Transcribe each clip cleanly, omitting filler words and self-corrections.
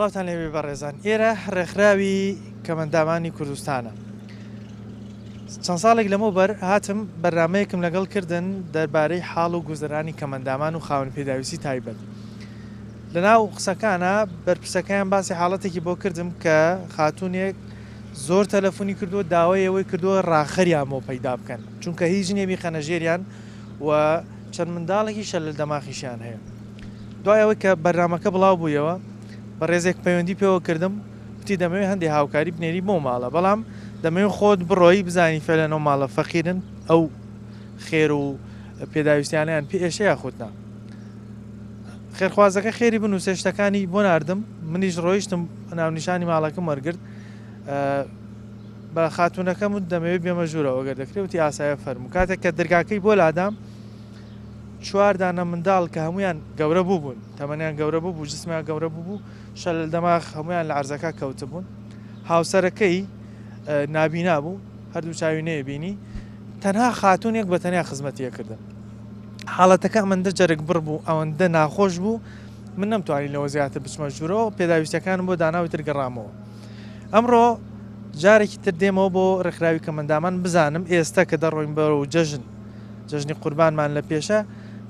سڵاوتان لێوێ بەڕێزان ئێرە ڕێکخراوی کەمەندامانی کوردستانە. چەند ساڵێک لەمەوبەر هاتم بەرنامەیەکم لەگەڵ کردن دەربارەی حاڵ و گوزەرانی کەمەندامان و خاوەن پێداویستی تایبەت. لەناو قسەکانە بەرپرسەکەیان باسی حاڵەتێکی بۆ کردم کە خاتونێک زۆر تەلەفۆنی کردووە داوای ئەوەی کردووە ڕاخەریان بۆ پەیدا بکەن چونکە هیچ نێبی خەنەژێریان و چەند منداڵێکی شەل لە دەماخیشیان هەیە. دوای ئەوەی کە بەرنامەکە بڵاو بوویەوە بە ڕێزێک پەیوەندی پێوە کردم وتی دەمەوێت هەندێک هاوکاری بنێری بۆ ماڵە بەڵام دەمەوێت خۆت بڕۆی بزانی فێلەنەوە ماڵە فەقیرن ئەو خێر و پێداویستیانیان پێ ئێشەیە خۆتنا خێرخوازەکە خێری بنووسێ شتەکانی بۆ ناردم منیش ڕۆیشتم ناونیشانی ماڵەکەم وەرگرت بە خاتونەکەم دەمەوێت بێمە ژوورەوە گەر دەکرێتی ئاسایە فەرمو کاتێک کە دەرگاکەی بۆ لادام چواردانە منداڵ کە هەمویان گەورە بوو بوون تەمەنیان گەورە بوو جسمیان گەورە بوو شەل دەماغ هەمویان لە عەرزەکە کەوتە بوون هاوسەرەکەی نابینا بوو هەردوو چاوی نەیە بینی تەنها خاتونێک بە تەنیا خزمەتیە کردن حاڵەتەکە ئەمەندە جەرگ بڕ بوو ئەوەندە ناخۆش بوو من نەمتوانی لەوە زیاتر بچمە ژوورەوە پێداویستەکانم بۆ داناوی تر گەڕامەوە. ئەمڕۆ جارێکی تر دێمەوە بۆ ڕێکخراوی کەمەندامان بزانم ئێستا کە دەڕۆین بەرەو جەژنی قوربانمان لە پێشە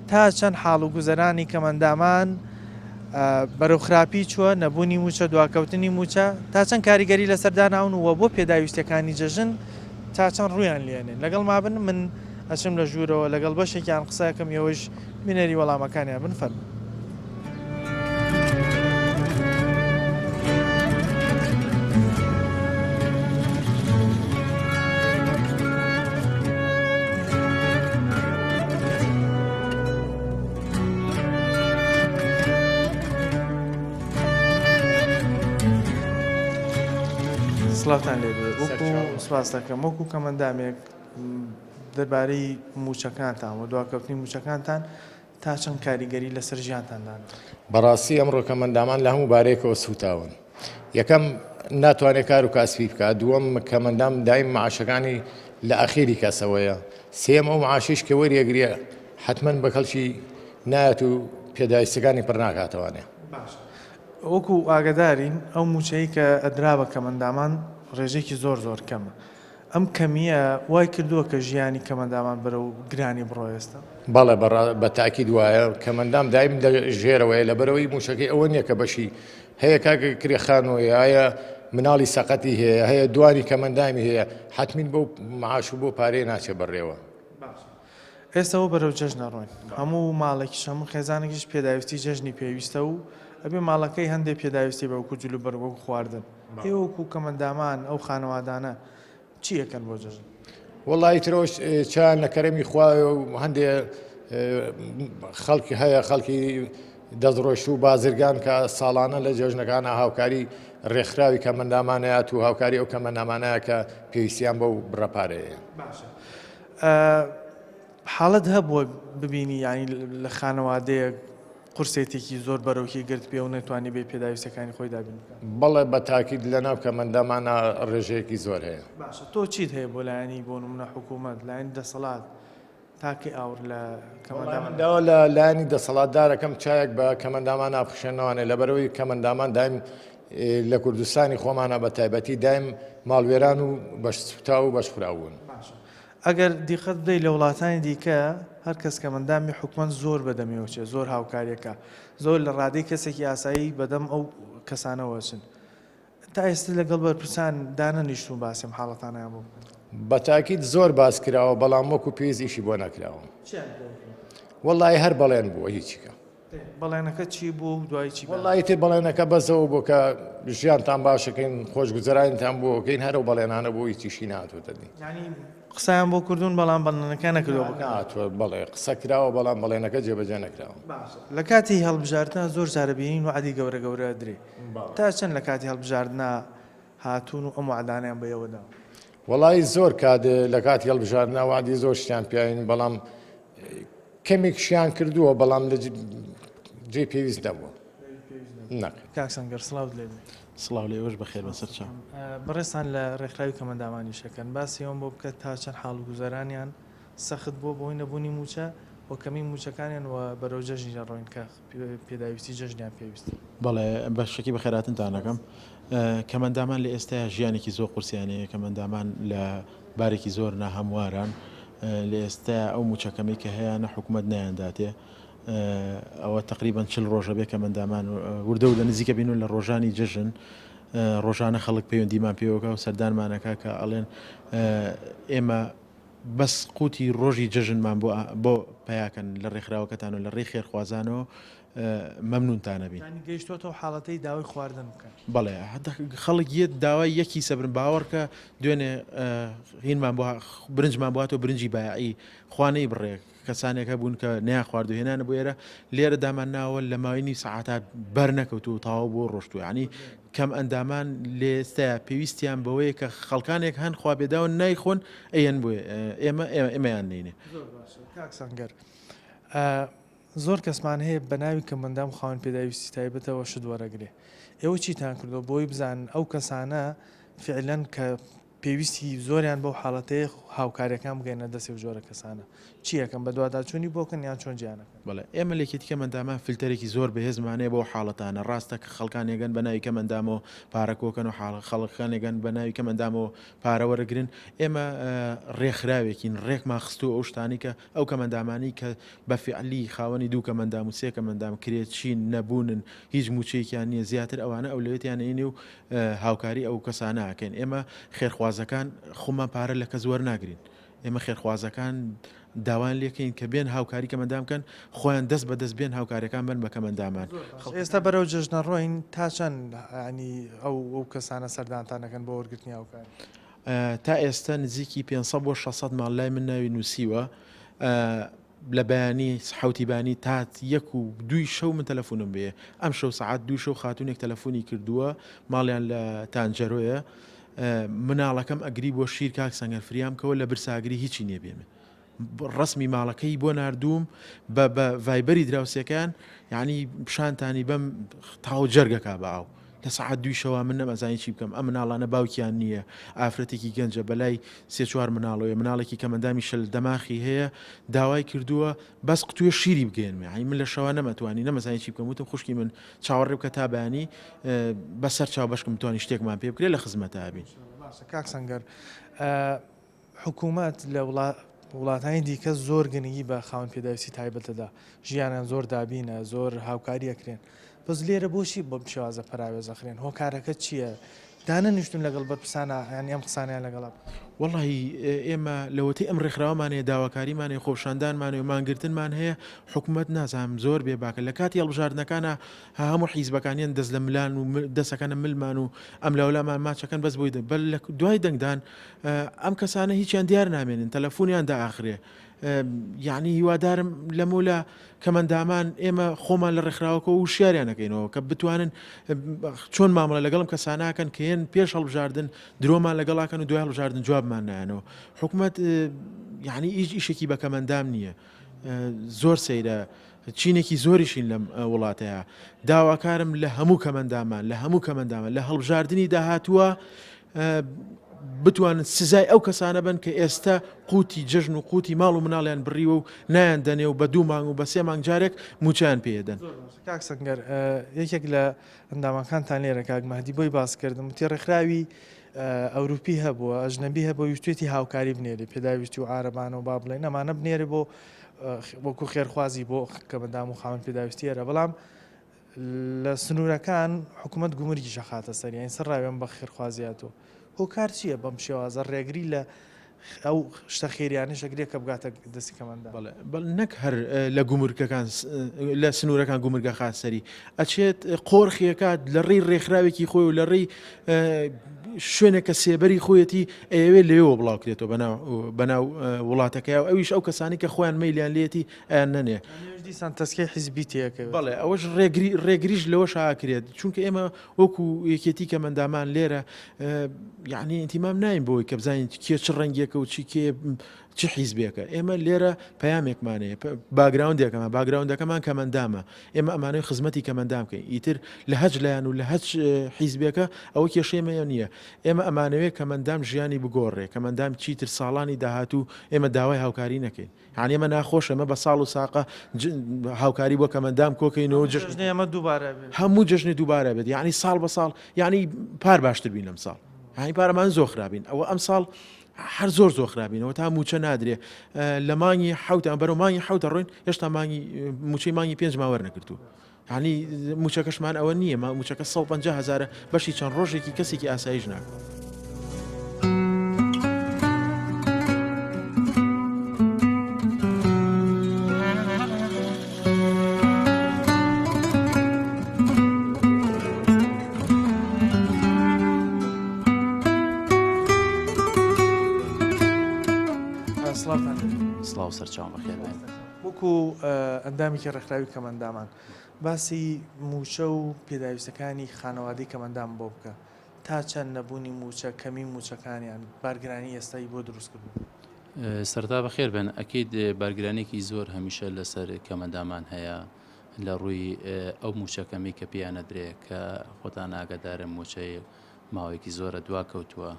تا چەند حاڵ و گوزەرانی کەمەندامان بەرەو خراپی چووە نەبوونی موچە دواکەوتنی موچە تا چەند کاریگەری لەسەرداناون وە بۆ پێداویستەکانی جەژن تا چەند ڕویان لێنێن لەگەڵ مابن من ئەچم لە ژوورەوە لەگەڵ بەشێکیان قسەکەم ئێوەش بینەری وەڵامەکانیان بنفەرمون. سڵاوتان لێبێ سوپاس دەکەم وەکو کەمەندامێک دەربارەی موچەکانتان و دواکەوتنی موچەکانتان تا چەند کاریگەری لەسەر ژیانتاندان. بەڕاستی ئەمڕۆ کەمەندامان لە هەموو بارێکەوە سوتاون. یەکەم ناتوانێت کار و کاسبی بکات، دووەم کەمەندام دایم معاشەکانی لە ئەخیری کەسەوەیە، سێم ئەو معاشیش کە وەریەگرێ حتمەن بە کەڵکی نایەت و پێداویستەکانی پڕ ناکاتەوانێ. وەکو ئاگدارین ئەو موچەی کە ئەدرا بە کەمەندامان ڕێژێکی زۆر کەمە. ئەم کەمیە وای کردووە کە ژیانی کەمەندامان بەرەو گرانی بڕۆ ئێستا؟ بەڵێ بە تاکید وایە کەمەندام دایم ژێرەوەیە لە بەرەوەی موشەکەی ئەوە نییە کە بەشی هەیە کاکە کرێخانەوەی هەیە مناڵی سەقەتی هەیە دوانی کەمەندامی هەیە حتمین بۆ معاش و بۆ پارەی ناچێ بەڕێوە. ئێستاەوە بەرەو جەژنە ڕۆین هەموو ماڵێکیش هەموو خێزانێکیش پێداویستی جەژنی پێویستە و ئەبێ ماڵەکەی هەندێک پێداویستی بەوەکو جلو بەرگۆ خواردن ئێوەکو کەمەندامان ئەو خانەوادانە چی یەکەن بۆ جەژن؟ وەڵی ترۆش چیان لە کەرەمی خوایە و هەندێ خەڵکی هەیە خەڵکی دەستڕۆشت و بازرگان کە ساڵانە لە جەژنەکانە هاوکاری ڕێکخراوی کەمەندامانەیە و هاوکاری ئەو کەمەندامانەیە کە پێویستیان بەو بڕەپارەیە. حاڵەت هەبووە ببینی ینی لە خانەوادەیە قورسێتێکی زۆر بەرەوکی گرت پێ و نەتوانی بێ پێداویستەکانی خۆی دابین؟ بەڵێ بە تاکید لەناو کەمەندامانە ڕێژەیەکی زۆر هەیە. باشە تۆ چیت هەیە بۆ لایەنی بۆ نمونە حکوومەت لایەن دەسەڵات تاکەی ئاور لە کەمەندامانەوە لە لایەنی دەسەڵاتدارەکەم چایەک بە کەمەندامان ناپخشێنەوەنێ لەبەرەوەی کەمەندامان دایم لە کوردستانی خۆمانە بە تایبەتی دایم ماڵوێران و بەشسوتا و بەشخراون. ئەگەر دیقەت بدەیت لە وڵاتانی دیکە هەر کەس کەمەندامی حکومەت زۆر بەدەمیەوەچێ زۆر هاوکاریەکە زۆر لە ڕادەی کەسێکی ئاسایی بەدەم ئەو کەسانەوەچن تا ئێستا لەگەڵ بەرپرسان دانەنیشتون باسیم حاڵەتانیان بوو بە تاکید زۆر باس کراوە بەڵام وەکو پێویست ئیشی بۆ نەکراوە. وەڵی هەر بەڵێن بووە هیچیکە. بەڵێنەکە چی بوو دوای چی؟ وەڵی تێ بەڵێنەکە بەزەوە بۆ کە ژیانتان باشەکەین خۆشگوزەرانتان بۆکەین هەرو بەڵێنانە بۆ هیچیشی ناتوێتە دی. قسەیان بۆ کردوون بەڵام بەڵێنەکە نەکردەوە ناتوە بەڵێ قسە کراوە بەڵام بەڵێنەکە جێبەجێ نەکراوە. لە کاتی هەڵبژاردنە زۆر جارە بینین و عادی گەورە درێ تا چەند لە کاتی هەڵبژاردنە هاتوون و ئەم وعدانیان بەیەوەدا؟ وەڵی زۆر کات لە کاتی هەڵبژاردنە وعدی زۆر شتیان پیاین بەڵام کەمێک شیان کردووە بەڵام لە جێ پێویست نەبووە. کاکسەنگەر سڵاوت لێبێ. سڵاو لێوەش بەخێر بەسەر چاو. بەڕێستان لە ڕێکخراوی کەمەندامانی شەکەن باسی ئەوم بۆ بکات تا چەند حاڵ و گوزەرانیان سەخت بۆ بۆی نەبوونی موچە و کەمی موچەکانیان و بەرەو جەژنی ڕۆین کە پێداویستی جەژنیان پێویست. بەڵێ بەشێکی بەخێراتنتانەکەم کەمەندامان لە ئێستا ژیانێکی زۆر قورسیانەیە کەمەندامان لە بارێکی زۆر ناهەمواران لە ئێستا ئەو موچەکەمی کە هەیە نە حکوومەت نایانداتێ ئەوە تقریبان 40 ڕۆژە بێ کەمەندامان وردە و لە نزیکە بین و لە ڕۆژانی جەژن ڕۆژانە خەڵک پەیوەندیمان پێوەکە و سەردانمانەکە کە ئەڵێن ئێمە بەس قوتی ڕۆژی جەژنمان بۆ پیاکەن لە ڕێکخراوەکەتان و لە ڕێی خێرخوازانەوە مەمنونتانەبین. ینی گەیشتوەوە حاڵەتەی داوای خواردن بکەن. بەڵێ خەڵک یەت داوای یەکی سەبرن باوەڕکە دوێنێ هینمان برنجمان بواتەوە برنجی بایعی خوانەی بڕێ کەسانێکە بوون کە نیا خواردو هێنانە بۆ ئێرە لێرە دامان ناوە لە ماوەی سەعاتات بەرنەکەوت و تاوا بۆ ڕۆشتووە ینی کەم ئەندامان لێستەیە پێویستیان بەوەیە کە خەڵکانێک هەن خوا بێداوە نایخۆن ئەیەن بۆ ئێمەیان نینێ. کاک سەنگەر زۆر کەسمان هەیە بە ناوی کەمەندام خاوەن پێداویستی تایبەتەوە شت وەرەگرێ. ئێوە چیتان کردەوە بۆی بزانن ئەو کەسانە فعلەن کە پێویستی زۆریان بەو حاڵەتەیە هاوکاریەکان بگەینە دەسێ جۆرە کەسانە چیەکەم بە دوواداچوونی بۆکەن یان چۆن گیانەکەن. بەڵێ ئێمە لێکێتی کەمەندامان فیلتەرێکی زۆر بەهێزمانەیە بۆ حاڵەتانە ڕاستە کە خەڵکانێگەن بە ناوی کەمەندامەوە پارەکۆکەن و خەڵکانێگەن بە ناوی کەمەندامەوە پارەوەرەگرن ئێمە ڕێکخراوێکین ڕێکمان خستووە ئەو شتانی کە ئەو کەمەندامانی کە بە فعلی خاوەنی دوو کەمەندام و سێ کەمەندام کرێت چین نەبوونن هیچ موچەیەکیان نییە زیاتر ئەوانە ئەو لەوێتیان ئینێ و هاوکاری ئەو کەسانەکەین ئێمە خێرخوازەکان خۆمان پارە لە کەس وەرناگرین ئێمە خێرخوازەکان داوان لێکەین کە بێن هاوکاری کەمەندام بکەن خۆیان دەست بەدەست بێن هاوکاریەکان بن بە کەمەندامان. ئێستا بەرەو جەژنە ڕۆین تا چەند ینی ئەو کەسانە سەردانتانەکەن بۆ وەرگرتنی هاوکاری تا ئێستا نزیکی 500 بۆ 600 ماڵ لای من ناوی نووسیوە لە بەیانی حوتیبانی تات 1 و 2 شەو من تەلەفۆنم بێ ئەم شەو سعات 2 شەو خاتونێک تەلەفۆنی کردووە ماڵیان لە تانجەرۆیە مناڵەکەم ئەگری بۆ شیر کاک سەنگەر فریام کەەوە لە برساگری هیچی نێبێمە ڕسمی ماڵەکەی بۆ نردوم بە ڤایبەری دراوسەکان یعنی پیشانتانی بەم تاو جەرگەکە باو لە سعات 2 شەوە من نەمەزانی چی بکەم ئەم مناڵانە باوکیان نییە ئافرەتێکی گەنجە بەلای 3-4 مناڵەوەی مناڵێکی کەمەندامی شل دەماخی هەیە داوای کردووە بەس قوتوێ شیری بگەێنمێ ئەی من لە شەوە نەمەتوانی نەمەزانی چی بکەم وتم خوشکی من چاوەڕێ بکە تا بەیانی بەسەر چاو بەشکم توانی شتێکمان پێ بکرێت لە خزمەتە بین. کاک سەنگەر حکوومەت لە وڵاتانی دیکە زۆر گەنگی بە خاوەن پێداویستی تایبەتەدا ژیانیان زۆر دابینە زۆر هاوکاریەکرێن بەس لێرە بۆشی بەم شێوازە پراوێزەخرێن هۆکارەکە چییە دانەنیشتون لەگەڵ بەرپرسانە ینی ئەم قسانیان لەگەڵا وەڵی ئێمە لەوەتی ئەم ڕێکخراوەمانەیە داواکاریمانێ خۆشاندانمانێ و مانگرتنمان هەیە حکوومەت نازانم زۆر بێ باکە لە کاتی هەڵبژاردنەکانە هەموو حیزبەکانیان دەست لە ملان و دەسەکانە ملمان و ئەم لەولامان ماچەکەن بەس بۆی بەل لە دوای دەنگدان ئەم کەسانە هیچیان دیار نامێنن تەلەفۆنیان داخرێ یعنی هیوادارم لەمەولا کەمەندامان ئێمە خۆمان لە ڕێکخراوەکە و شیاریانەکەینەوە کە بتوانن چۆن مامەڵە لەگەڵم کەساناکەن کە هێن پێش هەڵبژاردن درۆمان لەگەڵاکەن و دوای هەڵبژاردن جوابمان نایەنەوە حکوومەت یعنی ئیشێکی بە کەمەندام نییە زۆر سەیرە چینێکی زۆریشین لەم وڵاتەیە داواکارم لە هەموو کەمەندامان لە هەڵبژاردننی داهاتووە بتوانن سزای ئەو کەسانە بن کە ئێستا قوتی جژن و قوتی ماڵ و مناڵیان بڕیوە و نایان دەنێ و بە 2 مانگ و بە 3 مانگ جارێک موچیان پێدەن. کاک سەنگەر یەکێک لە ئەندامەکانتان لێرە کاک مەهدی بۆی باسکردم وتی ڕێکخراوی ئەوروپی هەبووە ئەژنەبی هەبوو ویستێتی هاوکاری بنێری پێداویستی و ئارەبانە و با بڵێن ئەمانە بنێرە بۆ وەکو خێرخوازی بۆ کەمەندام و خاوەن پێداویستیەرە بەڵام لە سنوورەکان حکوومەت گومرگی شەخاتە سەر یان سەرڕاوێن بە خێرخوازیاتەوە هۆکار چییە بەم شێوازە ڕێگری لە ئەو شتە خێریانە شەگرێک کە بگاتە دەستی کەمەندام بەڵ نەک هەر لە گومرگەکان لە سنوورەکان گومرگە خاسەری ئەچێت قۆرخیەکات لە ڕێی ڕێکخراوێکی خۆی و لە ڕێی شوێنێکە سێبەری خۆیەتی ئەوێ لێەوە بڵاوکرێتەوە بەناو وڵاتەکە و ئەویش ئەو کەسانی کە خۆیان مەیلیان لێتی ئەیان نەنێ دیسان تەسکەی حیزبی تێکە بەڵێ ئەوەش ڕێگریش لەوە شاکرێت چونکە ئێمە وەکو یەکێتی کەمەندامان لێرە یعنی ئینتیمام نایم بۆی کە بزانین کێ چ ڕەنگێکە و چی کێ چ حیزبێکە ئێمە لێرە پەیامێکمانەیە باگراوندەکەمان کەمەندامە ئێمە ئەمانەی خزمەتی کەمەندام بکەین ئیتر لە هەج لایەن و لە هەج حیزبێکە ئەوە کێشەیەمە نییە ئێمە ئەمانەوێت کەمەندام ژیانی بگۆڕێ کەمەندام چیتر ساڵانی داهاتوو ئێمە داوای هاوکاری نەکەین یعنی ئێمە ناخۆش ئەمە بە ساڵ و ساقە هاوکاری بۆ کەمەندام کۆکەینەوە ئەمە دووبارە هەموو جژنی دووبارە بێت یعنی ساڵ بە ساڵ یعنی پار باشتر بین ئەم ساڵ هاي پارەمان زۆر خراپین ئەوە ئەم ساڵ هەر زۆر خراپینەوە تا موچە نادرێ لە مانگی حوتان بەرەو مانگی حوتە ڕۆین هێشتا موچەی مانگی 5 ماوەەر نەکردو ینی موچەکەشمان ئەوە نییە موچەکە 150,000 بەشی چەند ڕۆژێکی کەسێکی ئاسایش ناکە. سلااو سەرچاو بەخێر بێن وەکو ئەندامێکی ڕێکخراوی کەمەندامان باسی موچە و پێداویستەکانی خانەوادەی کەمەندام بۆ بکە تا چەند نەبوونی موچە کەمی موچەکانیان بارگرانی ئێستایی بۆ دروست کردو. سەرتا بەخێر بن ئەکیید بارگرانێکی زۆر هەمیشە لەسەر کەمەندامان هەیە لە ڕووی ئەو موچەکەمی کە پیانە درێ کە خۆتان ئاگادارە موچەی ماوەیەکی زۆرە دوا کەوتووە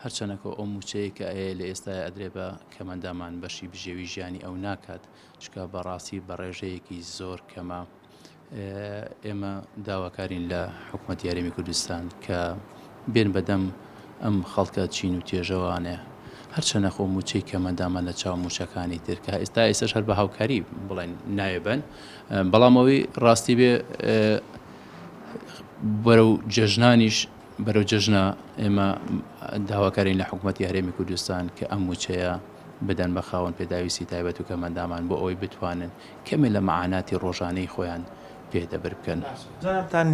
هەرچەنەکە ئەو موچەیە کە ئەیە لە ئێستا ئەدرێ بە کەمەندامان بەشی بژێوی ژیانی ئەو ناکات چکە بەڕاستی بە ڕێژەیەکی زۆر کەمە ئێمە داواکارین لە حکوومەت یاریمی کوردستان کە بێن بەدەم ئەم خەڵکە چین و تێژەوانێ هەرچەنە خۆ موچەی کەمەندامان لە چاو موچەکانی ترکە ئێستا ئێستش هەر بە هاوکاری بڵێن ناوێبن بەڵام ئەوەی ڕاستی بێ بەرەو جەژنانیش بەرەو جژنە ئێمە داواکارین لە حکوومەتی هەرێمی کوردستان کە ئەم موچەیە بدەن بە خاوەن پێداویستی تایبەت و کەمەندامان بۆ ئەوەی بتوانن کەمێ لە مەعاناتی ڕۆژانەی خۆیان پێدەبر بکەن. جانتان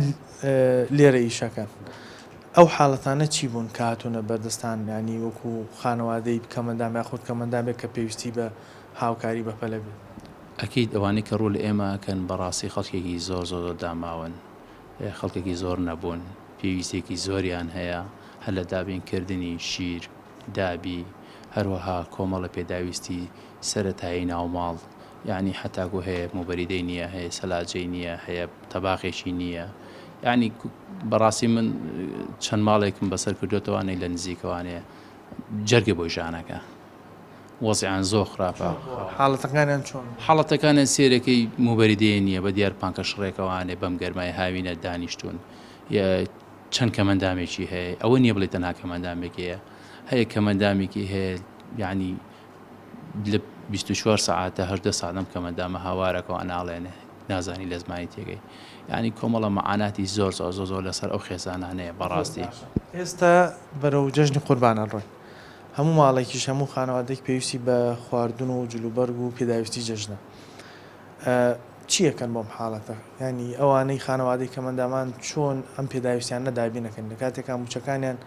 لێرە ئیشەکەن ئەو حاڵەتانە چی بوون کە هاتوونە بەردەستان ینی وەکو خانەوادەی کەمەندام یاخود کەمەندامێک کە پێویستی بە هاوکاری بەپەلە بێت؟ ئەکیید ئەوانەی کە ڕوو لە ئێمەکەن بەڕاستی خەڵکێکی زۆر داماون خەڵکێکی زۆر نەبوون پێویستێکی زۆریان هەیە هەر لە دابینکردنی شیر دابی هەروەها کۆمەڵە پێداویستی سەرەتایی ناوماڵ یعنی حتاکو هەیە موبەریدەی نییە هەیە سەلاجەی نییە هەیە تەباقێکی نییە یعنی بەڕاستی من چەند ماڵێکم بەسەر کردوێتەوانەی لە نزیکەوانەیە جەرگە بۆی ژانەکە وەزیان زۆر خراپە حاڵەتەکانیان چۆن؟ حاڵەتەکانیان سێرەکەی موبەریدەیە نییە بە دیار پانکە شڕێکەوانێ بەم گەرمای هاوینە دانیشتون چەند کەمەندامێکی هەیە ئەوە نییە بڵێ تەنها کەمەندامێکەیە هەیە کەمەندامێکی هەیە یعنی لە 24 ساعتە 18 ساعتم کەمەندامە هاوارەکەەوە ئەناڵێنێ نازانی لە زمانی تێگەی یعنی کۆمەڵە مەعاناتی زۆر لەسەر ئەو خێزانانەیە بەڕاستی. ئێستا بەرەو جەژنی قوربانە ڕۆین هەموو ماڵێکیش هەموو خانەوادێک پێویستی بە خواردن و جلوبەرگ و پێداویستی جەژنە چیەکەن بۆم حاڵەتە ینی ئەوانەی خانەوادەی کەمەندامان چۆن ئەم پێداویستیان نەدابینەکەن لە کاتێکا موچەکانیان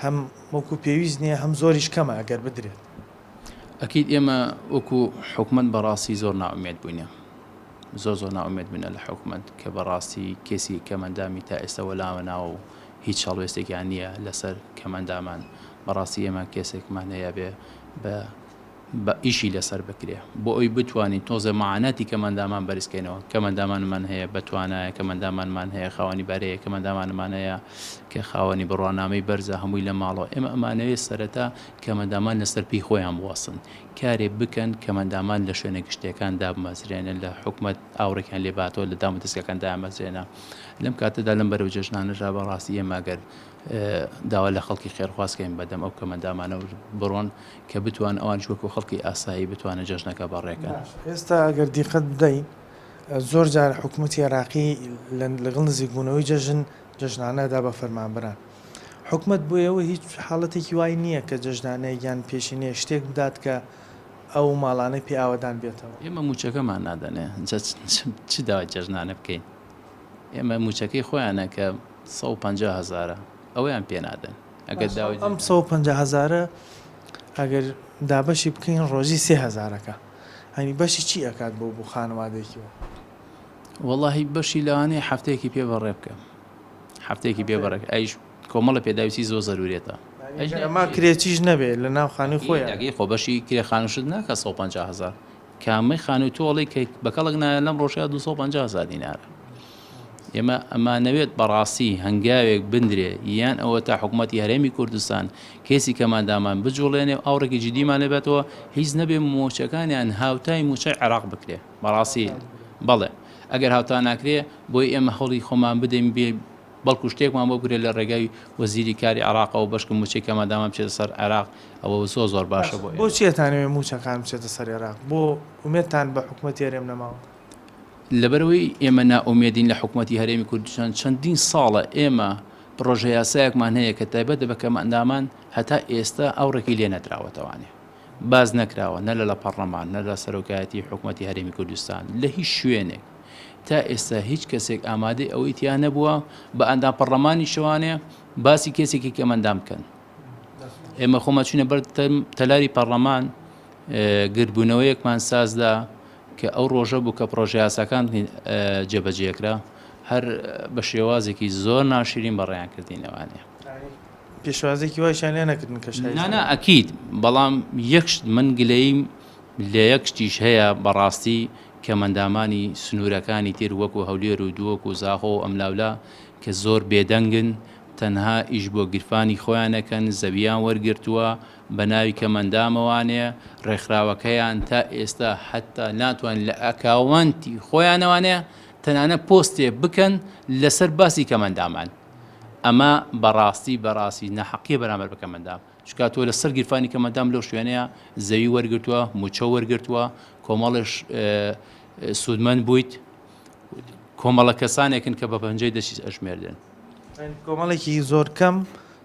هەم وەکو پێویست نییە هەم زۆریش کەمە ئەگەر بدرێت. ئەکیید ئێمە وەکو حکومەت بەڕاستی زۆر ناومێت بووینە زۆر ناومێت بووینە لە حکومەت کە بەڕاستی کێسی کەمەندامی تا ئێستا وەلاوە ناوە و هیچ هەڵوێستێکیان نییە لەسەر کەمەندامان بەڕاستی ئێمە کێسێکمان هەیە بێ بە ئیشی لەسەر بکرێ بۆ ئەوی بتوانین تۆزە مەعاناتی کەمەندامان بەرزکەینەوە کەمەندامانمان هەیە بەتوانایە کەمەندامانمان هەیە خاوەنی بەرەیە کەمەندامانمان هەیە کە خاوەنی بڕوانامەی بەرزە هەمووی لە ماڵەوە ئێمە ئەمانەوێت سەرەتا کەمەندامان لەسەر پێی خۆیان بوەسن کارێ بکەن کەمەندامان لە شوێنە گشتەکان دابمەزرێنن لە حکومەت ئاوڕێکیان لێباتەوە لە دام دەستەکان دامەزرێنە لەم کاتەدا لەم بەرەو جەژنانەژا بەڕاستی ئێمەگەر داوا لە خەڵکی خێرخوازکەین بەدەم ئەو کەمەندامانە بڕۆن کە بتوان ئەوان وەکو خەڵکی ئاسایی بتوانە جەژنەکە بەڕێکەن. ئێستا ئەگەر دیقەت بدەین زۆر جار حکوومەتی عێراقی لەگەڵ نزیکبوونەوەی جەژنانەدا بە فەرمانبەران حکوومەت بۆیەوە هیچ حاڵەتێکی وای نییە کە جەژنانەیەکیان پێشینەیە شتێک بدات کە ئەو ماڵانەی پێ ئاوەدان بێتەوە. ئێمە موچەکەمان نادەنێ چ داوای جەژنانە بکەین ئێمە موچەکەی خۆیانە کە 150,000 ئەوەیان پێ نادەن ئەگەر داوای ئەم 150,000 ئەگەر دابەشی بکەین ڕۆژی 3000ەکە هەنی بەشی چی ئەکات بۆ خانەوادێکیەوە؟ وەڵاهی بەشی لەوانەیە هەفتەیەکی پێ بەڕێ بکەم هەفتەیەکی پێ بەڕێک ئەیش کۆمەڵە پێداویستی زۆر زەرورێتە ئەما کرێچیش نەبێت لە ناو خانووی خۆیان داگەی خۆ بەشی کرێ خانوشت ناکە 150,000 کامەی خانووی تۆڵی کە بەکەڵک نایە لەم ڕۆژەیە 250,000 دینارە. ئێمە ئەمانەوێت بەڕاستی هەنگاوێک بندرێ یان ئەوە تا حکوومەتی هەرێمی کوردستان کێسی کەماندامان بجوڵێنێ ئاورێکی جدیمان لێبێتەوە هیچ نەبێ موچەکانیان هاوتای موچەی عێراق بکرێ بەڕاستی بەڵێ ئەگەر هاوتا ناکرێ بۆی ئێمە هەڵی خۆمان بدەین بێ بەڵکو شتێکمان بۆ بگرێت لە ڕێگای وەزیری کاری عێراقەوە بەشکم موچەی کەماندامان بچێتە سەر عێراق ئەوە زۆر باشە بۆ بۆ چیەتانەوێ موچەکان بچێتە سەر عێراق بۆ ومێتان بە حکوومەتی هەرێم نەماوە لەبەرەوەی ئێمە نائومێدین لە حکوومەتی هەرێمی کوردستان چەندین ساڵە ئێمە پرۆژە یاسایەکمان هەیە کە تایبەتە بە کەماندامان هەتا ئێستا ئەوڕێکی لێ نەدراوەتەوانێ باز نەکراوە نە لە پەرلەمان نە لە سەرۆکایەتی حکوومەتی هەرێمی کوردستان لە هیچ شوێنێک تا ئێستا هیچ کەسێک ئامادەی ئەوەی تیان نەبووە بە ئەندام پەرلەمانی شەوانێ باسی کێسێکی کەمەندام بکەن. ئێمە خۆمان چوونە بەر تەلاری پەرلەمان گربوونەوەیەکمان سازدا کە ئەو ڕۆژە بوو کە پرۆژە یاساکان جێبەجێکرا هەر بە شێوازێکی زۆر ناشرین بەڕێیان کردینەوانێ. پێشوازێکی وایشان لێ نەکردن کە نانا ئەکید بەڵام یەکشت من گلەیم لە یەک شتیش هەیە بەڕاستی کەمەندامانی سنوورەکانی تر وەکو هەولێر و دووەک و زاخۆ و ئەملاولا کە زۆر بێدەنگن تەنها ئیش بۆ گرفانی خۆیانەکەن زەویان وەرگرتووە بە ناوی کەمەندامەوانەیە ڕێکخراوەکەیان تا ئێستا حتا ناتوان لە ئەکاوانتی خۆیانەوانەیە تەنانە پۆستێ بکەن لەسەر باسی کەمەندامان. ئەمە بەڕاستی نەحەقیە بەرامبەر بە کەمەندام چکە تۆ لەسەر گیرفانی کەمەندام لەو شوێنەیە زەوی وەرگرتووە موچە وەرگرتووە کۆمەڵش سوودمەند بوویت کۆمەڵە کەسانێکن کە بە پەنجەی دەچیت ئەژمێردن کۆمەڵێکی زۆر کەم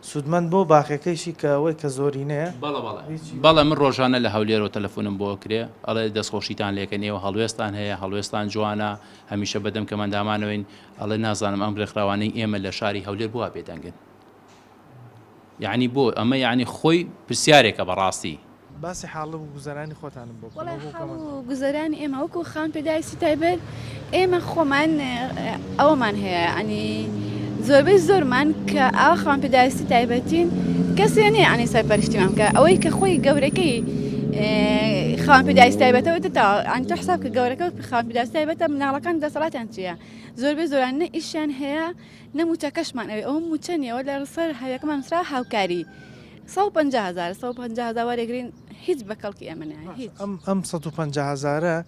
سوودمەند بۆ باقیەکەیشی کە ئەوەی کە زۆرینەیە بەڵێ من ڕۆژانە لە هەولێرەوە تەلەفۆنم بۆ کرێ ئەڵێ دەستخۆشیتان لێکەنیەوە هەڵوێستان هەیە هەڵوێستان جوانە هەمیشە بەدەم کەمەندامانەوەین ئەڵێ نازانم ئەم ڕێکخراوانەی ئێمە لە شاری هەولێر بووە بێدەنگن یعنی بۆ ئەمە یعنی خۆی پرسیارێکە بەڕاستی باسی حاڵە و گوزەرانی خۆتانم بۆ گوزەرانی ئێمە وەکو خان پێداویستی تایبەت ئێمە خۆمان ئەوەمان هەیە ینی زۆربەی زۆرمان کە ئاوا خان پێداویستی تایبەتین کەسێ نیە ینی سەرپەرشتیمان بکە ئەوەی کە خۆی گەورەکەی خان پێداویستی تایبەتەوە تا ئەنی تۆ حساب کە گەورەکە خان پێداویستی تایبەتە مناڵەکان دەسەڵاتیان چییە زۆربەی زۆران نە ئیشیان هەیە نە موچەکەشمان ئەوێ ئەوە موچە نیەوە لە سەر هەویەکەمان مسرا هاوکاری 150,000 وەرەگرین هیچ بەکەڵکی ئێمە نایە هیچ ئەم 150,000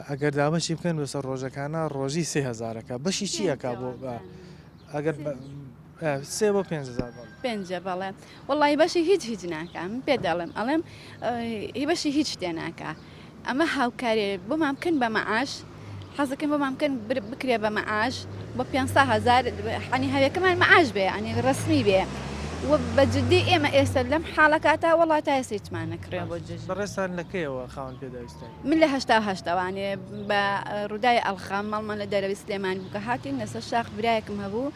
ئەگەر دابەشی بکەن بەسەر ڕۆژەکانە ڕۆژی 3,000ەکە بەشی چیەکە بۆ ئەگەر 3 بۆ 5,000 بەڵێ وەڵی بەشی هیچ ناکەم پێ دەڵێم ئەڵێم بەشی هیچ شتێ ناکە ئەمە هاوکارێ بۆمان بکەن بە مەعاش حەزەکەم بۆمان بکەن بکرێ بە مەعاش بە 500,000 ینی هەویەکەمان مەعاش بێ ینی ڕسمی بێ بەجددی ئێمە ئێستا لەم حاڵەکاتە وڵات تا ئێسیچمان نەکرێ بۆ جژ بەڕێستان لەکەیەوە خاوەن پێداویستی من لە هەشتاوانێ بە ڕوودای ئەڵخام ماڵمان لە دەرەوی سلێمانی بووکە هاتین لەسەر شاخ برایەکم هەبوو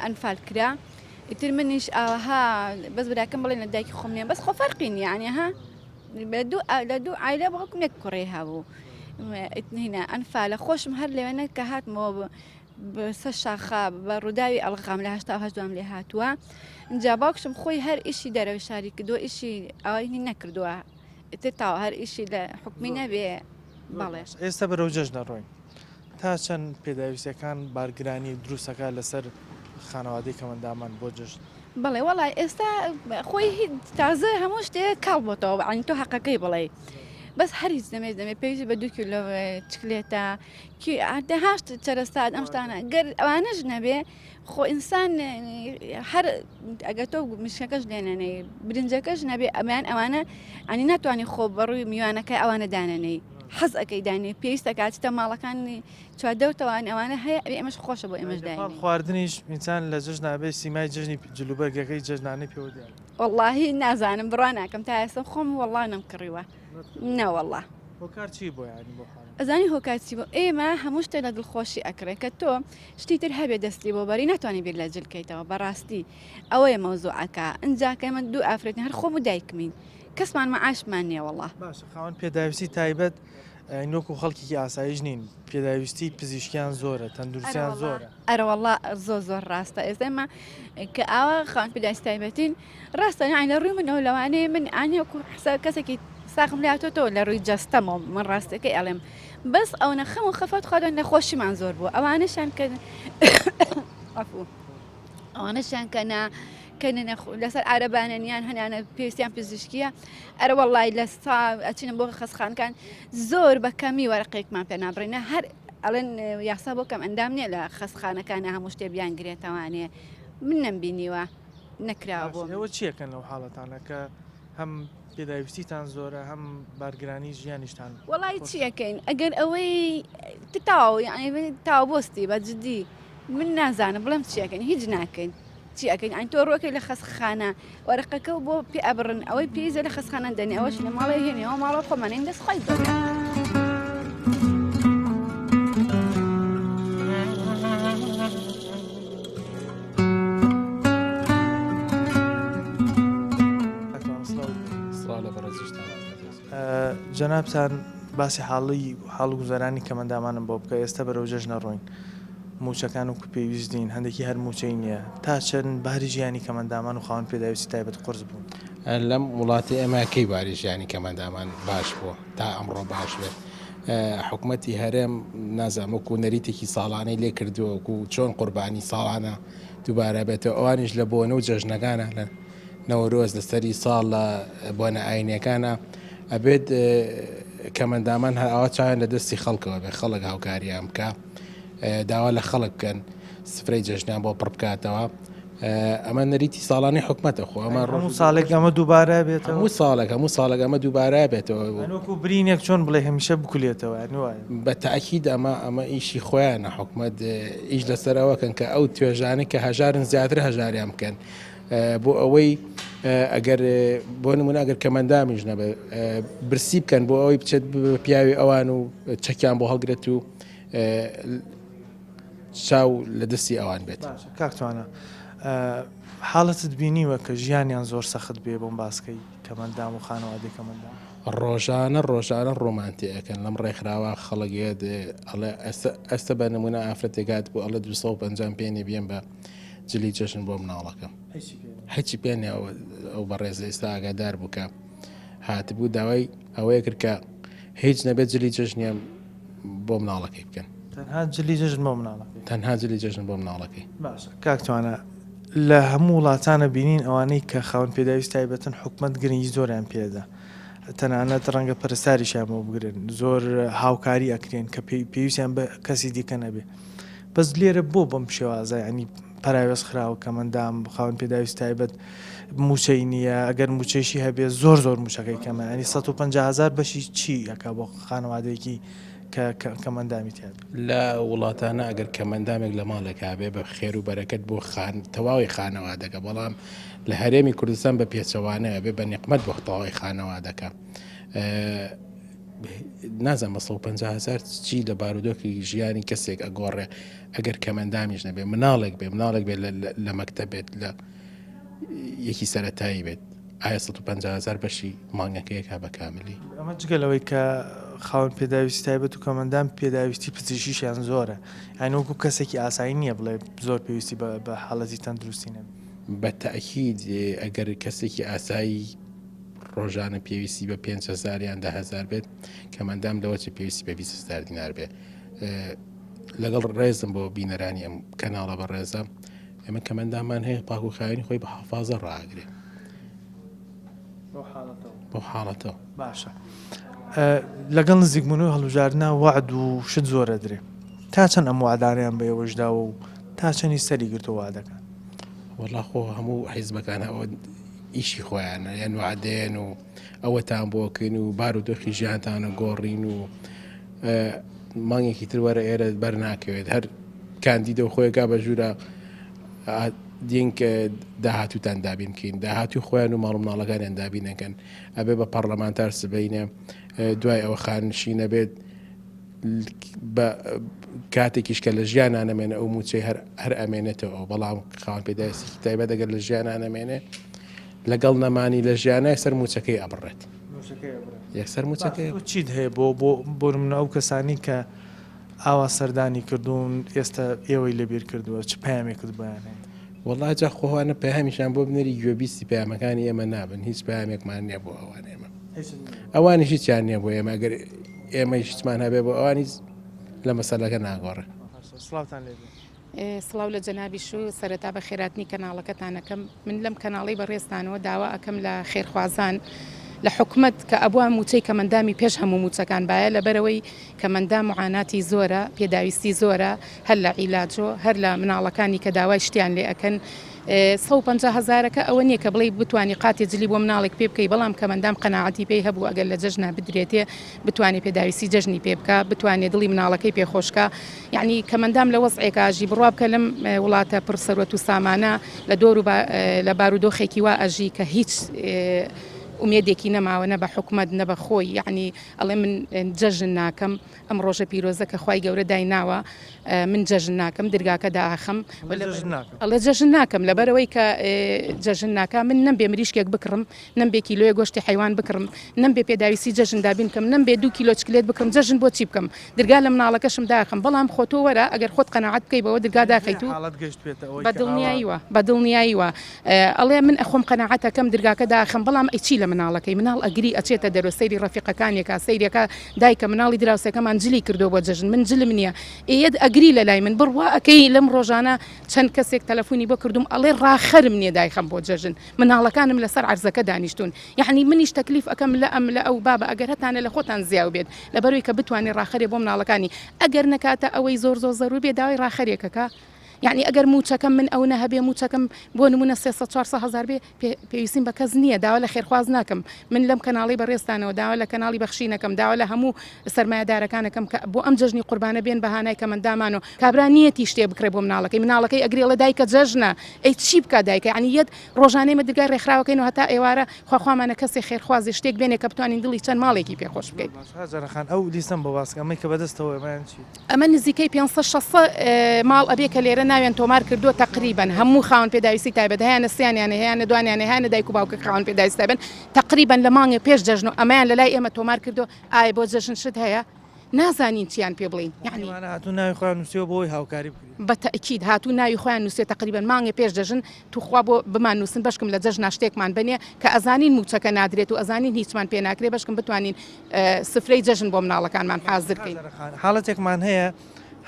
ئەنفال کرا ئیتر منیش ئاها بەس براکەم بڵێن لە دایکی خۆم نیە بەس خۆ فەرقی نیە ینی ها لە دوو عایلە بەڵکم یەک کوڕێ هەبوو هینە ئەنفالە خۆشم هەر لێوێنە کە هاتمەوە بەسەر شاخە بە ڕووداوی ئەڵغام لە هەشتا دوام لێ هاتووە اینجا باوکشم خۆی هەر ئیشی دەرەوەی شاری کردووە ئیشی ئەوەی نەکردووە ئتر تاوە هەر ئیشی لە حکومی نەبێ بەڵێ ئێستا بەرەو جەژ نەڕۆین تا چەند پێداویستەکان بارگرانی دروستەکە لەسەر خانەوادەی کەمەندامان بۆ جژن بڵێ وەڵای ئێستا خۆی تازە هەموو شتێک کاڵ بۆتەوە ئەنی تۆ حەقەکەی بڵێ بەس هەریز دەمێ پێویستی بە 2 کیلۆ چکلێتە هاشت چەرەستاد ئەم شتانە گەر ئەوانەش نەبێ خۆ ئینسان هەر ئەگەر تۆ میشکەکەش لێنەنەی برنجەکەش نەبێ ئەمان ئەوانە ئەنی ناتوانانی خۆ بەڕووی میوانەکە ئەوانە دانەنەی حەز ئەەکەی دانی پێویستە کاتتە ماڵەکانی چواردەوتەوان ئەوانە هەیە ئێمەش خۆشە بۆ ئێمەش داین خواردنیش ئینسان لە جژ نابێت سیمای جژنی جلوبەرگەکەی جژنانەی پێوە دیار واللهی نازانم بڕوان ناکەم تا ئێستا خۆم وەڵڵا نەمکڕیوە نەوەڵڵا هۆکار چی بۆ ینی بۆ ئەزانی هۆکاتی بۆ ئێمە هەموو شتێک لە دڵخۆشی ئەکرێت کە تۆ شتی تر هەبێ دەستی بۆ بەری ناتوانانی بیر لە جلکەیتەوە بەڕاستی ئەوەیە مەوزوعەکە ئەنجاکە من دوو ئافرەتنی هەر خۆم و دایکمین کەسمان مەعاشمان نییە وەڵڵا باشە خاوەن پێداویستی تایبەت نۆکو خەڵکیکی ئاسایش نین پێداویستی پزیشکیان زۆرە تەندروستیان زۆرە ئەرەوەڵا زۆر ڕاستە ئێستێمە کە ئاوا خاوەن پێداویستی تایبەتین ڕاستە نانی لە ڕووی منەوە لەوانەیە من ئانیوەکو کەسێکی ساقم لاتۆتەوە لە ڕووی جەستەمەوە من ڕاستەکەی ئەڵێم بەس ئەو نەخەم و خەفەت خۆدۆن نەخۆشیمان زۆر بوو ئەوانەشان کە ئەوانەشان کە لەسەر ئارەبانەنیان هەنیانە پێویستیان پزیشکیە ئەرە وەڵای لە ئەچینە بۆ خەسخانەکان زۆر بە کەمی وەرەقێکمان پێ نابڕێنە هەر ئەڵێن یاسا بۆ کەم ئەندام نییە لە خەسخانەکانە هەموو شتێ بیان گرێتەوانێ من نەمبینیوە نەکراوە بۆ ئەوە چیەکەن لەو حاڵەتانە کە هەم پێداویستیتان زۆرە هەم بارگرانی ژیانیشتان وەڵی چیەکەین ئەگەر ئەوەی تاو یعنی تاو بۆستی بە جددی من نازانم بڵم چیەکەین هیچ ناکەین چیەکەین ئەین تۆ ڕۆکەی لە خەسخانە وەرەقەکە بۆ پێ ئەبڕن ئەوەی پێیزە لە خەسخانە دەنێ ئەوەش لە ماڵی هێنیەوە ماڵەوە خۆمانین دەستخوای دەێ جەنابتان باسی حاڵ گوزەرانی کەمەندامانم بۆ بکە ئێستا بەرەو جەژنە ڕۆین موچەکان و پێویستین هەندێکی هەر موچەی نییە تا چەند باری ژیانی کەمەندامان و خاوەن پێداویستی تایبەت قرس بوون لەم وڵاتی ئێمەکەی باری ژیانی کەمەندامان باش بووە تا ئەمڕۆ باش بێت حکوومەتی هەرێم نازانمەکو نەریتێکی ساڵانەی لێ کردووەکو چۆن قوربانی ساڵانە دووبارە بێتەوە ئەوانیش لە بۆنە و جەژنەکانە لە نەوەرۆز لەسەری ساڵ لە بۆنە ئاینەکانە ئەبێت کەمەندامان هەر ئەوە چیان لە دەستی خەڵکەوە بێ خەڵک هاوکاریان بکە داوا لە خەڵک بکەن سفرەی جەژنیان بۆ پڕ بکاتەوە ئەمە نەریتی ساڵانی حکومەتە خۆ ئەمە هەموو ساڵێک ئەمە دووبارە بێتەوە هەموو ساڵێک ئەمە دووبارە بێتەوە وەکو برینێک چۆن بڵێ هەمیشە بکولێتەوە بە تاکید ئەمە ئیشی خۆیانە حکومەت ئیش لەسەرەوەکەن کە ئەو توێژانەی کە هەژارن زیاتر هەژاریان بکەن بۆ ئەوەی ئەگەر بۆ نمونە ئەگەر کەمەندامیش نەبێ برسی بکەن بۆ ئەوەی بچێت پیاوی ئەوان و چەکیان بۆ هەڵگرێت و چاو لە دەستی ئەوان بێت کاکتوانە حاڵەتت بینیوە کە ژیانیان زۆر سەخت بێ بۆم باسکەی کەمەندام و خانەوادەی کەمەندام ڕۆژانە ڕۆمانتیەکەن لەم ڕێکخراوە خەڵکێت ئەڵێ ئەستە بە نمونە ئافرەتێکات بوو ئەڵە 250 پێنی بێن بە جلی جەژن بۆ مناڵەکەم هیچی پێنێ ئەو بەڕێز ئێستا ئاگادار بووکە هاتبوو داوای ئەوەیە کرد کە هیچ نەبێت جلی جەژنیان بۆ مناڵەکەی بکەن تەنها جلی جەژن بۆ مناڵەکەی تەنها جلی جەژن بۆ مناڵەکەی باشە کاکتوانە لە هەموو وڵاتانە بینین ئەوانەی کە خاوەن پێداویستی تایبەتن حکومەت گرنگی زۆریان پێدا تەنانەت ڕەنگە پەرستاریشیان بۆ بگرن زۆر هاوکاری ئەکرێن کە پێویستیان بە کەسی دیکە نەبێ بەس لێرە بۆ بەم شێوازە ینی پەراوێز خراوە کەمەندام خاوەن پێداویستی تایبەت موچەی نییە ئەگەر موچەیشی هەبێ زۆر موچەکەی کەمە ینی 150,000 بەشی چی ئەکا بۆ خانەوادەیەکی کەمەندامی تیاد لە وڵاتانە ئەگەر کەمەندامێک لە ماڵێکا بێ بە خێر و بەرەکەت بۆ تەواوی خانەوادەکە بەڵام لە هەرێمی کوردستان بە پێچەوانەیە بێ بە نیقمەت بۆ تەواوی خانەوادەکە نازانم بە 150,000 چی لە بارودۆکی ژیانی کەسێک ئەگۆڕێ ئەگەر کەمەندامیش نەبێ مناڵێک بێ لە مەکتەب بێت لە یەکی سەرەتایی بێت ئایا 150,000 بەشی مانگەکەیەکا بە کاملی ئەمە جگەلەوەی کە خاوەن پێداویستی تایبەت و کەمەندام پێداویستی پزیشکیشیان زۆرە یعنی وەکو کەسێکی ئاسایی نییە بڵێ زۆر پێویستی بە حاڵەتی تەندروستی نەبێت بە تاکید ئەگەر کەسێکی ئاسایی ڕۆژانە پێویستی بە 5,000 یان 10,000 بێت کەمەندام لەوە چ پێویستی بە 20,000 دینار بێ لەگەڵ ڕێزم بۆ بینەرانی ئەم کەناڵە بە ڕێزە ئێمە کەمەندامان هەیە پاک و خاوێنی خۆی بە حەفازە ڕاگرێ بۆ حاڵەتەوە باشە لەگەڵ نزیکبوون و هەڵبژاردنە وعد و شت زۆرە درێ تا چەند ئەم وعدانیان بەێوەشدا و تا چەندی سەری گرتو وعدەکان وەڵا خۆ هەموو حیزبەکان ئەوە ئیشی خۆیانە یان وعدێن و ئەوەتان بۆکەین و بارودۆخی ژیانتانە گۆڕین و مانگێکی تر وەرە ئێرە بەرناکەوێت هەر کاندیدە و خۆیەکا بە ژوورە دینکە داهاتوتان دابینکەین داهاتوی خۆیان و ماڵ مناڵەکانیان دابینەکەن ئەبێ بە پەرلەمانتار سبەینە دوای ئەوە خانشینە بێت کاتێکیش کە لە ژیانان ئەمێنە ئەو موچەی هەر ئەمێنێتەوە بەڵام خاوەن پێداویستی تایبەت ئەگەر لە ژیانان ئەمێنێ لەگەڵ نەمانی لە ژیانای سەر موچەکەی ئەبڕێت یەکسەر موچەکەی تۆ چیت هەیە بۆ منە ئەو کەسانی کە ئاوا سەردانی کردوون ئێستا ئێوەی لەبیر کردووە چ پامێکت بیان هەیە؟ وەڵا جا خۆوانە پەیامیشان بۆ بنەری گوێبیستی پەیامەکانی ئێمە نابن هیچ پەیامێکمان نییە بۆ ئەوان ئێمە ئەوانی هیچیان نییە بۆ ئێمە ئەگەر ئێمە هیچمان هەبێ بۆ ئەوانیز لە مەسەلەکە ناگۆڕێ. سڵاوتان لێبێ. سڵاو لە جەنابیش و سەرەتا بە خێراتنی کەناڵەکەتانەکەم من لەم کەناڵی بەڕێستانەوە داوا ئەەکەم لە خێرخوازان لە حکومت کە ئەبووە موچەی کەمەندامی پێش هەموو موچەکان باە لەبەرەوەی کەمەندام معاناتی زۆرە پێداویستی زۆرە هەر لە عیلاجۆ هەر لە مناڵەکانی کە داوای شتیان لێ ئەەکەن 150,000ەکە ئەوە نییە کە بڵێ بتوانانی قاتی جلی بۆ مناڵێک پێ بکەی بەڵام کەمەندام قەناعەتی پێی هەبوو ئەگەر لە جەژنا بدرێتێ بتوانێت پێداویستی جەژنی پێ بکە بتوانێت دڵی مناڵەکەی پێخۆشکە یعنی کەمەندام لە وەزعێکاژی بڕوا بکە لەم وڵاتە پرسەروەت و سامانە لە دۆر و لە بارودۆخێکی وا ئەژی کە هیچ ومێدێکی نەماوە نە بە حکومت نە بە خۆی یعنی ئەڵێ من جەژن ناکەم ئەم ڕۆژە پیرۆزە کە خوای گەورە دایناوە من جەژن ناکەم دەرگاکە داخەم ئەڵێ جەژن ناکەم لەبەرەوەی کە جەژن ناکە من نەمبێ مریشکێک بکڕم نەمبێ کیلۆیە گۆشتی حیوان بکڕم نەمبێ پێداویستی جەژن دابین کەم نەمبێ 2 کیلۆ چکلێت بکڕم جەژن بۆ چی بکەم دەرگا لە مناڵەکەشم داخەم بەڵام خۆتۆ وەرە ئەگەر خۆت قەناعەت بکەی بەوە دەرگا داخەیت و بەدڵنیاییوە ئەڵێ من ئەخۆم قەناعەتەکەم دەرگاکە داخەم بەڵام ئەیچی لە مناڵەکەی مناڵ ئەگری ئەچێتە دەرۆ سەیری ڕەفیقەکانێکە سەیرێکە دایکە مناڵی دراوسەکەمان جلی کردو بۆ جەژن من جلم نییە ئێد ئەگری لە لای من بڕوا ئەەکەی لەم ڕۆژانە چەند کەسێک تەلەفۆنی بۆ کردوم ئەڵێ ڕاخەرم نییە دایخەم بۆ جەژن مناڵەکانم لەسەر عەرزەکە دانیشتون یعنی منیش تەکلیف ئەەکەم لە ئەم لە ئەو بابە ئەگەر هەتانە لە خۆتان زیاو بێت لەبەروی کە بتوانێت ڕاخەرێ بۆ مناڵەکانی ئەگەر نەکاتە ئەوەی زۆر زەرور بێ داوای ڕاخەرێکەکە یعنی ئەگەر موچەکەم من ئەو نەهەبێ موچەکەم بۆ نمونە 300-400 بێ پێویستیم بە کەس نییە داوا لە خێرخواز ناکەم من لەم کەناڵی بەڕێستانەوە داوا لە کەناڵی بەخشینەکەم داوا لە هەموو سەرمایه‌دارەکانەکەم کە بۆ ئەم جەژنی قوربانە بێن بەهانای کەمەندامانەوە کابرا نیەتی شتێ بکرێ بۆ مناڵەکەی ئەگرێڵە دایکە جەژنە ئەی چی بکە دایکە یعنی یەت ڕۆژانەی مەدرگای ڕێکخراوەکەین و هەتا ئێوارە خواخوامانە کەسی خێرخوازی شتێک بێنێ کە بتوانین دڵی چەند ماڵێکی پێخۆش بکەیت ئەو لیستم بە واسکەمەی کە بەدەستەوە ئەمە نزیکەی 500 ماڵ ئەبێ کە لێرە ناوێن تۆمار کردو تقریبا هەموو خاون پێداویستی تایبەت هەیەە سییانیان هەیەە دوانیان هەیەە دایک و باوکە خاون پێداویست تایبن تقریبا لە مانگە پێش جەژن و ئەمایان لە لای ئێمە تۆمار کردو ئایا بۆ جەژن شت هەیە نازانین چیان پێ بڵین یعنی هاتوو ناوی خۆیان نووسیەوە بۆی هاوکاری بەتەئکید هاتوو ناوی خۆیان نووسێ تقریبا مانگە پێش دەژن توخوا بۆ بمان نووسن بەشکم لە جەژنا شتێکمان بنێ کە ئەزانین موچەکە نادرێت و ئەزانین هیچمان پێ ناکرێ بەشکم بتوانین سفرەی جەژن بۆ مناڵەکانمان حازر بکەین حاڵەتێکمان هەیە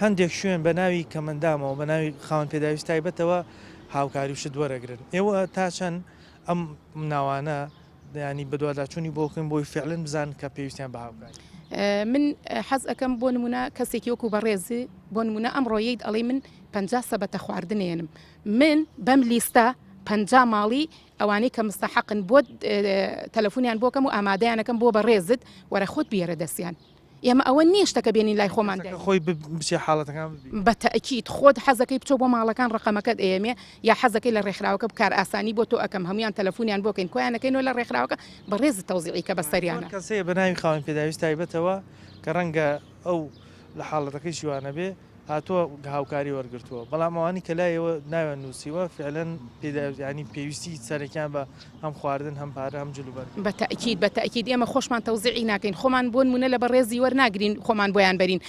هەندێک شوێن بە ناوی کەمەندامەوە بە ناوی خاوەن پێداویست تایبەتەوە هاوکاری وشت وەرەگرن ئێوە تا چەند ئەم ناوانە ینی بەدواداچوونی بۆکەن بۆی فعلن بزان کە پێویستیان بە هاوکاری من حەز ئەەکەم بۆ نمونە کەسێکی وەکو بەڕێزی بۆ نمونە ئەمڕۆیەیت ئەڵێ من 50 سەبەتە خواردنێنم من بەم لیستە 50 ماڵی ئەوانەی کە مستەحقن بۆ تەلەفۆنیان بۆکەم و ئامادەیانەکەم بۆ بەڕێزت وەرە خۆت بیێرە دەستیان ئێمە ئەوە نیشتەکە بێنین لای خۆمان خۆی بچێ حاڵەتەکان بەتەئکید خۆت حەزەکەی بچۆ بۆ ماڵەکان ڕقەمەکەت ئێمێ یا حەزەکەی لە ڕێکخراوەکە بکار ئاسانی بۆ تۆ ئەەکەم هەمویان تەلەفۆنیان بۆکەین کۆیانەکەینەوە لە ڕێکخراوەکە بەڕێز تەوزیعی کە بەسەریانە کەسەیە بە ناوی خاوەن پێداویست تایبەتەوە کە ڕەنگە ئەو لە حاڵەتەکەی شیوانە بێ هاتووە هاوکاری وەرگرتووە بەڵام ئەوانی کە لایەوە ناوێن نووسیوە فعلەن ینی پێویستی سەرەکیان بە هەم خواردن هەم پارە هەم جلوبەر بەتەئکید ئێمە خۆشمان تەوزیعی ناکەین خۆمان بۆن مونە لە بەڕێزی وەرناگرین خۆمان بۆیان بەرین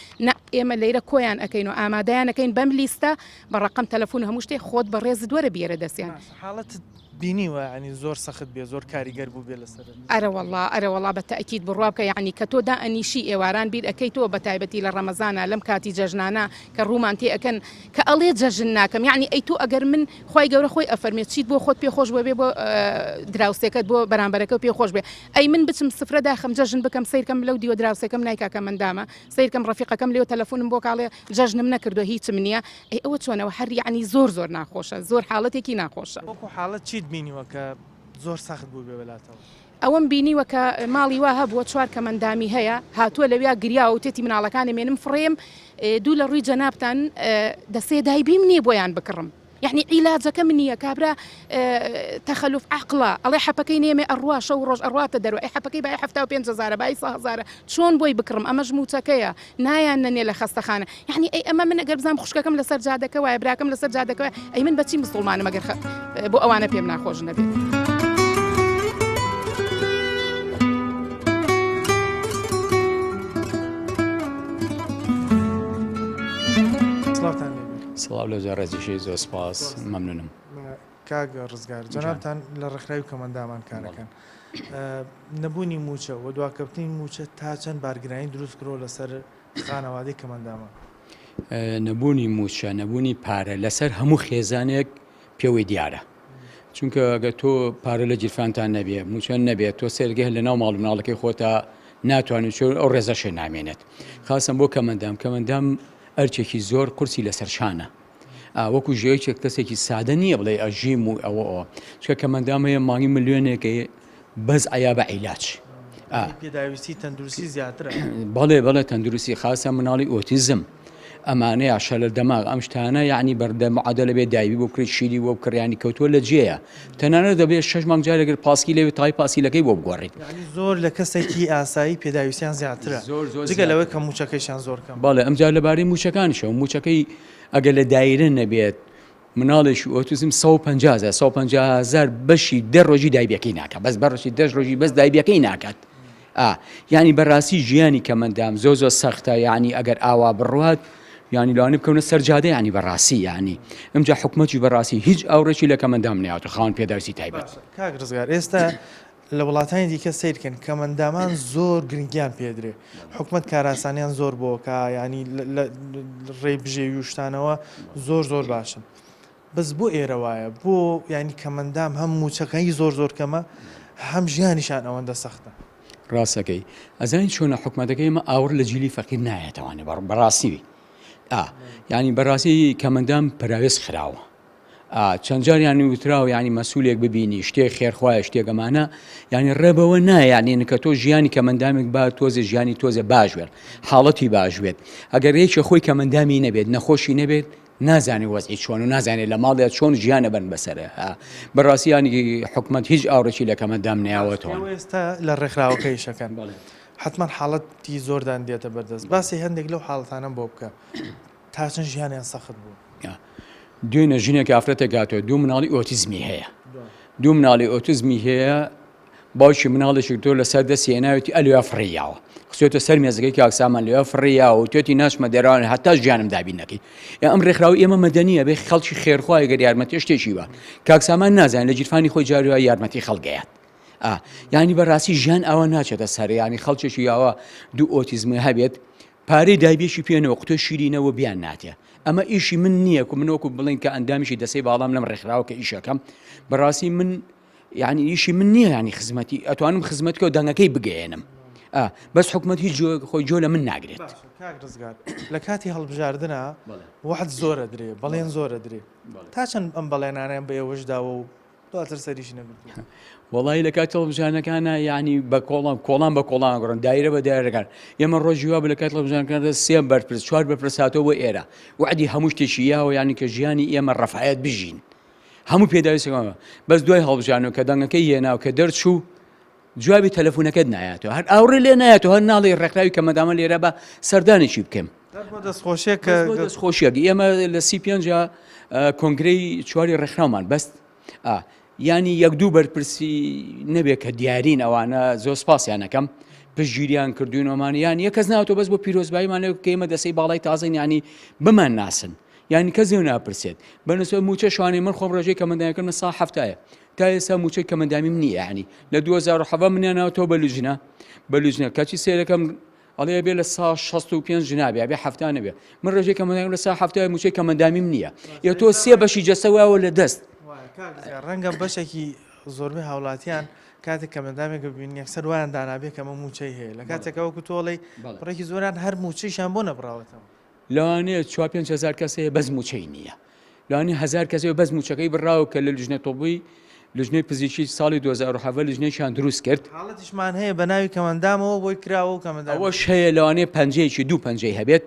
ئێمە لەیرە کۆیان ئەەکەین و ئامادەیانەکەین بەم لیستە بە ڕقم تەلەفۆن هەموو شتێک خۆت بەڕێز دووەرە بیێرە دەستیان حاڵەت بینیوە ینی زۆر سەخت بێ زۆر کاریگەر بوو بێ لەسەر ئەرەوەڵا بەتەئکید بڕوا بکە یعنی کە تۆ دائەنیشی ئێواران بیر ئەەکەی تۆ بە تایبەتی لە ڕەمەزانە لەم کاتی جەژنانە کە ڕوومان تێ ئەەکەن کە ئەڵێ جەژن ناکەم یعنی ئەی تۆ ئەگەر من خی گەورە خۆی ئەفەرمێت چیت بۆ خۆت پێخۆش بێ بۆ دراوسێکت بۆ بەرامبەرەکە پێخۆش بێ ئەی من بچم سفرەدا خەم جەژن بکەم سیرکەم لەو دیوە دراوسەکەم نایکاکە مندامە سیرکەم ڕەفیقەکەم لێو تەلەفۆنم بۆ کاڵێ جەژنم نەکردو هیچم نییە ئەی ئەوە چۆنەوە هەر یعنی زۆر ناخۆشە زۆر حاڵەتێکی ناخۆشە حاڵەت چیت بینیوە کە زۆر سەخت بوو بێ وڵاتەوە ئەوەم بینیوە کە ماڵی وا هەبووە 4 کەمەندامی هەیە هاتووە لەویا گریا و تێتی مناڵەکانی مێنم فڕێم دوو لە ڕووی جەنابتان دەسێ دایبیم نییە بۆیان بکڕم یعنی عیلاجەکە من نییە کابرا تەخەلوف عقڵە ئەڵێ حەپەکەی نێمێ ئەڕوا شەو ڕۆژ ئەڕاتە دەروە ئەی حەپەکەی بای 75,000 بای 100,000 چۆن بۆی بکڕم ئەمەش موچەکەیە نایان نەنێ لە خەستەخانە یعنی ئەی ئەمە من ئەگەر بزانم خوشکەکەم لەسەر جادەکە وایە براکەم لەسەر جادەکەوە ئەی من بەچی مسڵمانم ئەگەر بۆ ئەوانە پێم ناخۆش نەبێت سڵاو لە جارڕێزیشەی زۆر سپاس مەمنونم. کاک ڕزگار جەنابتان لە ڕێکخراوی کەمەندامان کارەکەن نەبوونی موچە و دواکەوتنی موچە تا چەند بارگرانی دروست کرۆ لەسەر خانەوادەی کەمەندامان نەبوونی موچە نەبوونی پارە لەسەر هەموو خێزانێک پێوەی دیارە چونکە ئەگە تۆ پارە لە جیرفانتان نەبێ موچەن نەبێت تۆ سێرگە لە ناو ماڵ مناڵەکەی خۆتا ناتوانێت ئەو ڕێزەشێ نامێنێت خاصم بۆ کەمەندام ئەرچێکی زۆر قورسی لەسەرشانە وەکو ژێوەیەک کەسێکی سادە نییە بڵێ ئەژیم و ئەوە چکە کەمەندام هەیە مانگی ملیۆنێکی بەس ئایا بە عیلاج پێداویستی تەندروستی زیاترە بەڵێ تەندروستی خاصە مناڵی ئۆتیزم ئەمانەیە شەلە دەماغ ئەم شتانە یعنی بەردە معادلە بێ دایوی بۆ کرێت شیری بۆ کڕیانی کەوتووە لە جێە تەنانە دەبێت 6 مانگ جارێگر پاسکی لەوێ تای پاسیلەکەی بۆ بگۆڕیت زۆر لە کەسێکی ئاسایی پێداویستیان زیاترە جگە لەوەی کە موچەکەیشان زۆر کەم بەڵێ ئەمجار لەبارەی موچەکانیشە و موچەکەی ئەگەر لە دایرە نەبێت مناڵێکی ئۆتیزم 150,000 بەشی 10 ڕۆژی دایبەکەی ناکات بەس بەڕۆژی 10 ڕۆژی بەس دایبەکەی ناکات ینی بەڕاستی ژیانی کەمەندام زۆ سەختە ینی ئەگەر ئاوا بڕوات ینی لەوانێ بکەونە سەرجادە ینی بەڕاستی ینی ئەمجا حکومەتی بەڕاستی هیچ ئەوڕێکی لە کەمەندام نێهاتە خاوەن پێداویستی تایبەت کاک ڕزگار ئێستا لە وڵاتانی دیکە سیرکەن کەمەندامان زۆر گرنگیان پێدرێ حکومت کاراسانیان زۆر بۆکە ینی ڕێ بژێوی وشتانەوە زۆر باشن بەس بۆ ئێرە وایە بۆ ینی کەمەندام هەم موچەکەی زۆر کەمە هەم ژیانیشان ئەوەندە سەختە ڕاستەکەی ئەزانی چۆنە حکومەتەکەی ئمە ئاور لە جیلی فەقیر نایەتەوانێ بەڕاستیوی ینی بەڕاستی کەمەندام پراوێز خراوە چەند جاریانی وتراوە ینی مەسئولێک ببینی شتێک خێرخوایە شتێگەمانە ینی ڕێبەوە نایانی نکە تۆ ژیانی کەمەندامێک با تۆزە ژیانی تۆزە باشوێت حاڵەتی باشوێت ئەگەر ڕێکی خۆی کەمەندامی نەبێت نەخۆشی نەبێت نازانی وەزئی چۆن و نازانێت لە ماڵێت چۆن ژیانە بن بەسەرە بەڕاستیانی حکومەت هیچ ئاوڕێکی لە کەمەندام نەیاوەتەوە ئێستا لە ڕێکخراوەکەی شەکەن حتمما حاڵەتی زۆردان دێتە بەردەست باسی هەندێک لەو حاڵەتانە بۆ بکە تا چەند ژیانیان سەخت بوو دوێنە ژینێک ئافرەتە گاتەوە دوو مناڵی ئۆتیزمی هەیە دوو مناڵی ئۆتیزمی هەیە باوکی مناڵێکی تۆ لەسەر دەستی هێناوێتی ئەلویا فڕیاوە خسوێتە سەر مێزەکەی کاکسامان لێوە فڕیاوە و توێتی ناچمە دەراوانە هەتا ژیانم دابین نەکەی ئەم ڕێکخراوی ئێمە مەدەنیە بێ خەڵکی خێرخوای گەر یارمەتی شتێکی بە کاکسامان نازانێت لە جیرفانی خۆی جاروای یارمەتی خەڵگەیات ینی بەڕاستی ژیان ئەوە ناچێتە سەر ینی خەڵکێکی یاوە دوو ئۆتیزمی هەبێت پارەی دایبێکی پێێنەوە قوتۆ شیرینەوە بیان ناتێ ئەمە ئیشی من نییە و منوەکو بڵین کە ئەندامیشی دەسەی باڵام لەم ڕێکخراوە کە ئیشەکەم بەڕاستی من ینی ئیشی من نییە ینی خزمەتی ئەتوانم خزمەتکە و دەنگەکەی بگەێنم بەس حکومەت هیچ خۆی جۆ لە من ناگرێت ڕزگار لە کاتی هەڵبژاردنە وحد زۆرە درێ بەڵێن زۆرە درێ تا چەند ئەم بەڵێنانیان بە ئێوەشداوە و دواتر سەریش نەبێت وڵی لە کات تەلەڤیزیۆنەکانە ینی بە کۆڵان بە کۆڵان گڕن دایرە بە دایرەکان ئێمە ڕۆژی وا بە لە کات تەلەڤیزیۆنەکاندا 3 بەرپرس 4 بەرپرس هاتەوە بۆ ئێرە وعدی هەموو شتێکی یاوە ینی کە ژیانی ئێمە ڕەفایەت بژین هەموو پێداویستەکەمە بەس دوای هەڵبژانەوە کە دەنگەکەی هێناو کە دەرچوو جوابی تەلەفۆنەکەت نایەتەوە هەر ئاوڕێ لێ نایەتەوە هەر ناڵی ڕێکخراوی کەمەندامە لێرە بە سەردانێکی بکەم دەستخۆشیەک ئێمە لە 35 کۆنگرەی چواری ڕێکخراومان بەست ینی یەک دوو بەرپرسی نەبێت کە دیارین ئەوانە زۆر سپاسیانەکەم پشتگیریان کردوینەوەمان یان یەکەس ناوەوە بەس بۆ پیرۆزباییمانە کە ئێمە دەسەی باڵای تازەین ینی بمان ناسن ینی کەس نێو ناپرسێت بەنسبە موچە شوانەی من خۆم ڕێژەی کەمەندامیەکەم سا هەفتایە تا ئێستا موچەی کەمەندامیم نییە ینی لە 2007 منیانەوەتەوە بەلوجنە کاچی سێرەکەم ئەڵێ بێ لە 65 ژنابێ بێ هەفتانە بێ من ڕێژەی کەمەندامیم لە سا هەفتای موچەی کەمەندامیم نییە یا تۆ 3 بەشی جەستەوەوە لە دەست ڕەنگە بەشێکی زۆربەی هاوڵاتیان کاتێک کەمەندامێک ببین یەکسەر وایان دانابێت کەمە موچەی هەیە لە کاتێکەوەکو تۆڵی بڕێکی زۆران هەر موچەیشان بۆ نەبراوەتەوە لەوانەیە 4-5 کەس هەیە بەس موچەی نییە لەوانەیە 1000 کەسەوە بەس موچەکەی بڕاوە کە لە لژنە تۆبووی لژنەی پزیشکی ساڵی 2007 لژنەیشان دروست کرد حاڵەتیشمان هەیە بە ناوی کەمەندامەوە بۆی کراوە و کەمەندام ئەوەش هەیە لەوانەیە پەنجەیەکی دوو پەنجەی هەبێت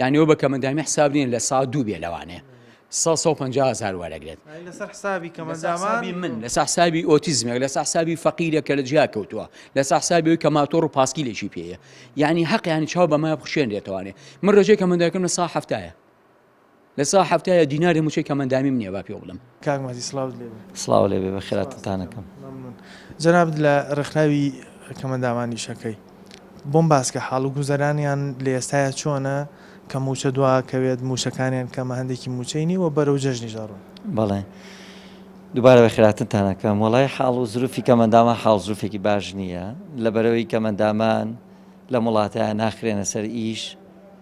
یعنی ئەوە بە کەمەندامی حسابنین لە سا دوو بێ لەوانەیە 150,000 وەرەگرێت لەسەر حسابی کەمەندامان من لەسەر حسابی ئۆتیزمێک لەسەر حسابی فەقیرێکە لە جیا کەوتووە لەسەر حسابی کە ماتۆڕ و پاسکی لێکی پێیە یعنی حەق ینی چاو بەمای بخشێنرێتەوانێ من ڕێژەی کەمەنداکەم لە سا هەفتایە لە سا هەفتایە دیناری موچەی کەمەندامیم نییە با پێ بڵم کاکمەتی سڵاو لێبێ بە خێراتتانەکەم جەناب لە ڕێکخراوی کەمەندامانی شەکەی بۆم باسکە حاڵ و گوزەرانیان لە ئێستاە چۆنە کە موچە دواکەوێت موشەکانیان کەمە هەندێکی موچەینی و بەرەو جەژنی ژاڕۆن. بەڵێ دووبارە بە خێراتتانەکەم وڵای حاڵ و زروفی کەمەندامان حاڵ زروفێکی باش نییە لەبەرەوەی کەمەندامان لە وڵاتەیە ناخرێنە سەر ئیش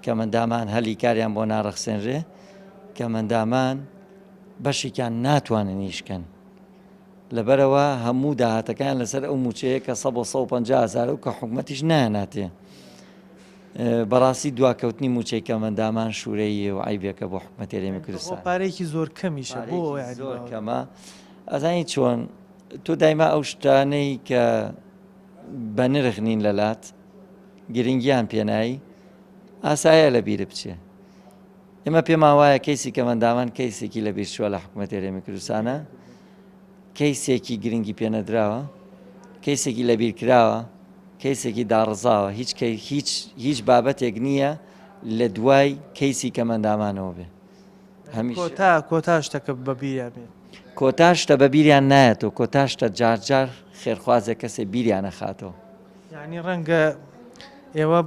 کەمەندامان هەلی کاریان بۆ ناڕەخسێنرێ کەمەندامان بەشێکیان ناتوانن ئیشکەن لەبەرەوە هەموو داهاتەکان لەسەر ئەو موچەیە کە 150,000 و کە حکومەتیش نایەناتێ بەڕاستی دواکەوتنی موچەی کەمەندامان شوورەیە و عیبێکە بۆ حکومەتی هەرێمی کوردستان پارێکی زۆر کەمیشە بۆ زۆر کەمە ئەزانی چۆن تۆ دایما ئەو شتانەی کە بە نرخ نین لەلات گرنگیان پێنایی ئاسایە لە بیرە بچێ ئێمە پێمان وایە کەیسی کەمەندامان کەیسێکی لە بیرچووە لە حکومەتی هەرێمی کوردستانە کەیسێکی گرنگی پێنەدراوە کەیسێکی لەبیر کراوە کەیسێکی داڕزاوە هیچ بابەتێک نییە لە دوای کەیسی کەمەندامانەوە بێ کۆتا شتەکە بەبیریان بێ کۆتا شتە بە بیریان نایەتەوە کۆتا شتە جارجار خێرخوازە کەسێ بیریانە خاتەوە یعنی ڕەنگە ئێوە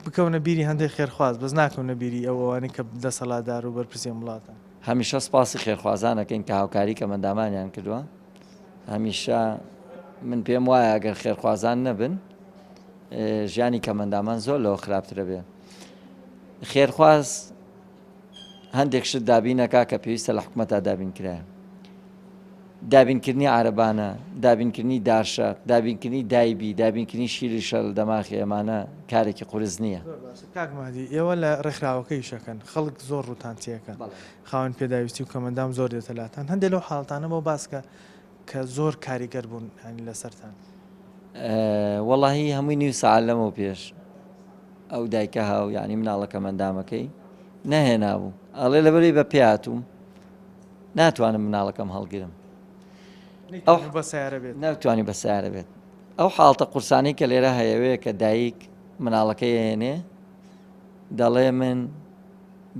بکەونە بیری هەندێک خێرخواز بەس ناکەونە بیری ئەوەوانی کە دەسەڵاتدار و بەرپرسی وڵاتە هەمیشە سپاسی خێرخوازانەکەین کە هاوکاری کەمەندامانیان کردووە هەمیشە من پێم وایە ئەگەر خێرخوازان نەبن ژیانی کەمەندامان زۆر لەوە خراپترە بێ خێرخواز هەندێک شت دابینەکە کە پێویستە لە حکومەتە دابین کرایە دابینکردنی عارەبانە دابینکردنی دارشە دابینکردنی دایبی دابینکردنی شیری شەل دەماخی ئەمانە کارێکی قورس نییە کاکمادی ئێوە لە ڕێکخراوەکەی شەکەن خەڵک زۆر ڕوتانتیەکەن خاوەن پێداویستی و کەمەندام زۆر دێتەلاتان هەندێک لەو حاڵتانە بۆ باسکە کە زۆر کاریگەر بوون هەنی لەسەرتان وەڵاهی هەمووی نیو سەعات لەمەوە پێش ئەو دایکە هاو یعنی مناڵە کەمەندامەکەی نەهێنابوو ئەڵێ لەبەری بە پێهاتووم ناتوانم مناڵەکەم هەڵگرم ناتوانی بە سیارە بێت ئەو حاڵتە قورسانی کە لێرە هەیەوەیە کە دایک مناڵەکەی هێنێ دەڵێ من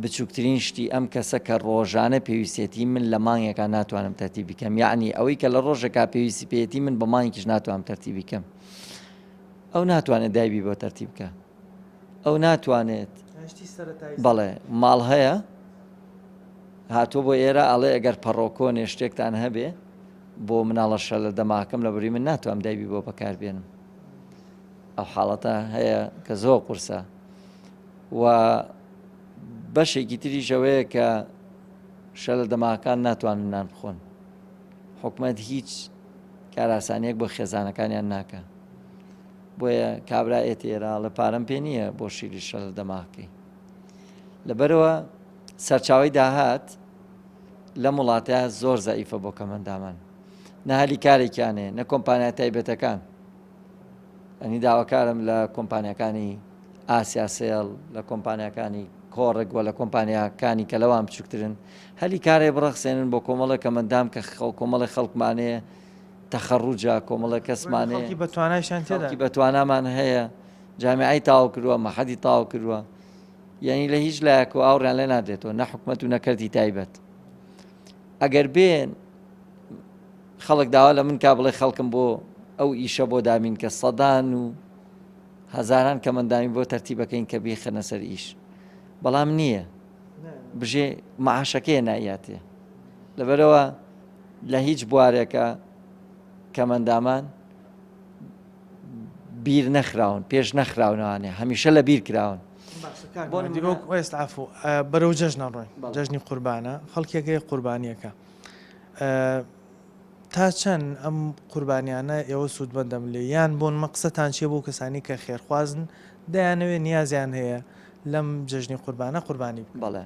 بچووکترین شتی ئەم کەسە کە ڕۆژانە پێویستێتی من لە مانگێکە ناتوانم تەرتیب بکەم یعنی ئەوەی کە لە ڕۆژێکا پێویستی پێێتی من بە مانگێکیش ناتوانم تەرتیب بکەم ئەو ناتوانێت دایبی بۆ تەرتیب بکە ئەو ناتوانێت بەڵێ ماڵ هەیە هاتووە بۆ ئێرە ئەڵێ ئەگەر پەڕۆکۆنێ شتێکتان هەبێ بۆ مناڵە شە لە دەماکەم لە بەری من ناتوانم دایبی بۆ بەکاربێنم ئەو حاڵەتە هەیە کە زۆر قورسە و بەشێکی تریژەوەیە کە شە لە دەماکان ناتوانن نان بخۆن حکومەت هیچ کاراسانیەک بۆ خێزانەکانیان ناکە بۆیە کابرا ئێتێرا لە پارەم پێ نییە بۆ شیری شە لە دەماکەی لەبەرەوە سەرچاوی داهات لە وڵاتەیە زۆر زەئیفە بۆ کەمەندامان نەهالی کارێکیانێ نە کۆمپانیا تایبەتەکان ئەنی داواکارم لە کۆمپانیەکانی ئاسیا سێڵ لە کۆمپانیەکانی کۆڕێک وە لە کۆمپانیاکانی کە لەوان بچووکترن هەلی کارێ بڕەخسێنن بۆ کۆمەڵە کەمەندام کە کۆمەڵی خەڵکمانەیە تەخەڕوجا کۆمەڵە کەسمانەیە بەتوانامان هەیە جامیعی تاو کردووە مەحەدی تاو کردووە یعنی لە هیچ لایەک و ئاوڕیان لێ نادرێتەوە نە حکومەت و نەکردی تایبەت ئەگەر بێن خەڵک داوا لە من کا بڵێ خەڵکم بۆ ئەو ئیشە بۆ دامین کە سەدان و هەزاران کەمەندامی بۆ تەرتیبەکەین کە بیخەنە سەر ئیش بەڵام نییە بژێ مەعاشەکەیە نایاتێ لەبەرەوە لە هیچ بوارێکە کەمەندامان بیر نەخراون پێش نەخراونەوانێ هەمیشە لە بیر کراون ئێستافو بەرەو جەژنە ڕۆین جەژنی قوربانە خەڵکێکەیە قوربانیەکە تا چەند ئەم قوربانیانە ئێوە سوودمەندەم لێ یان بۆن مەقسەتان چیە بۆ کەسانی کە خێرخوازن دەیانەوێت نیازیان هەیە لەم جەژنی قوربانە قوربانی بەڵێ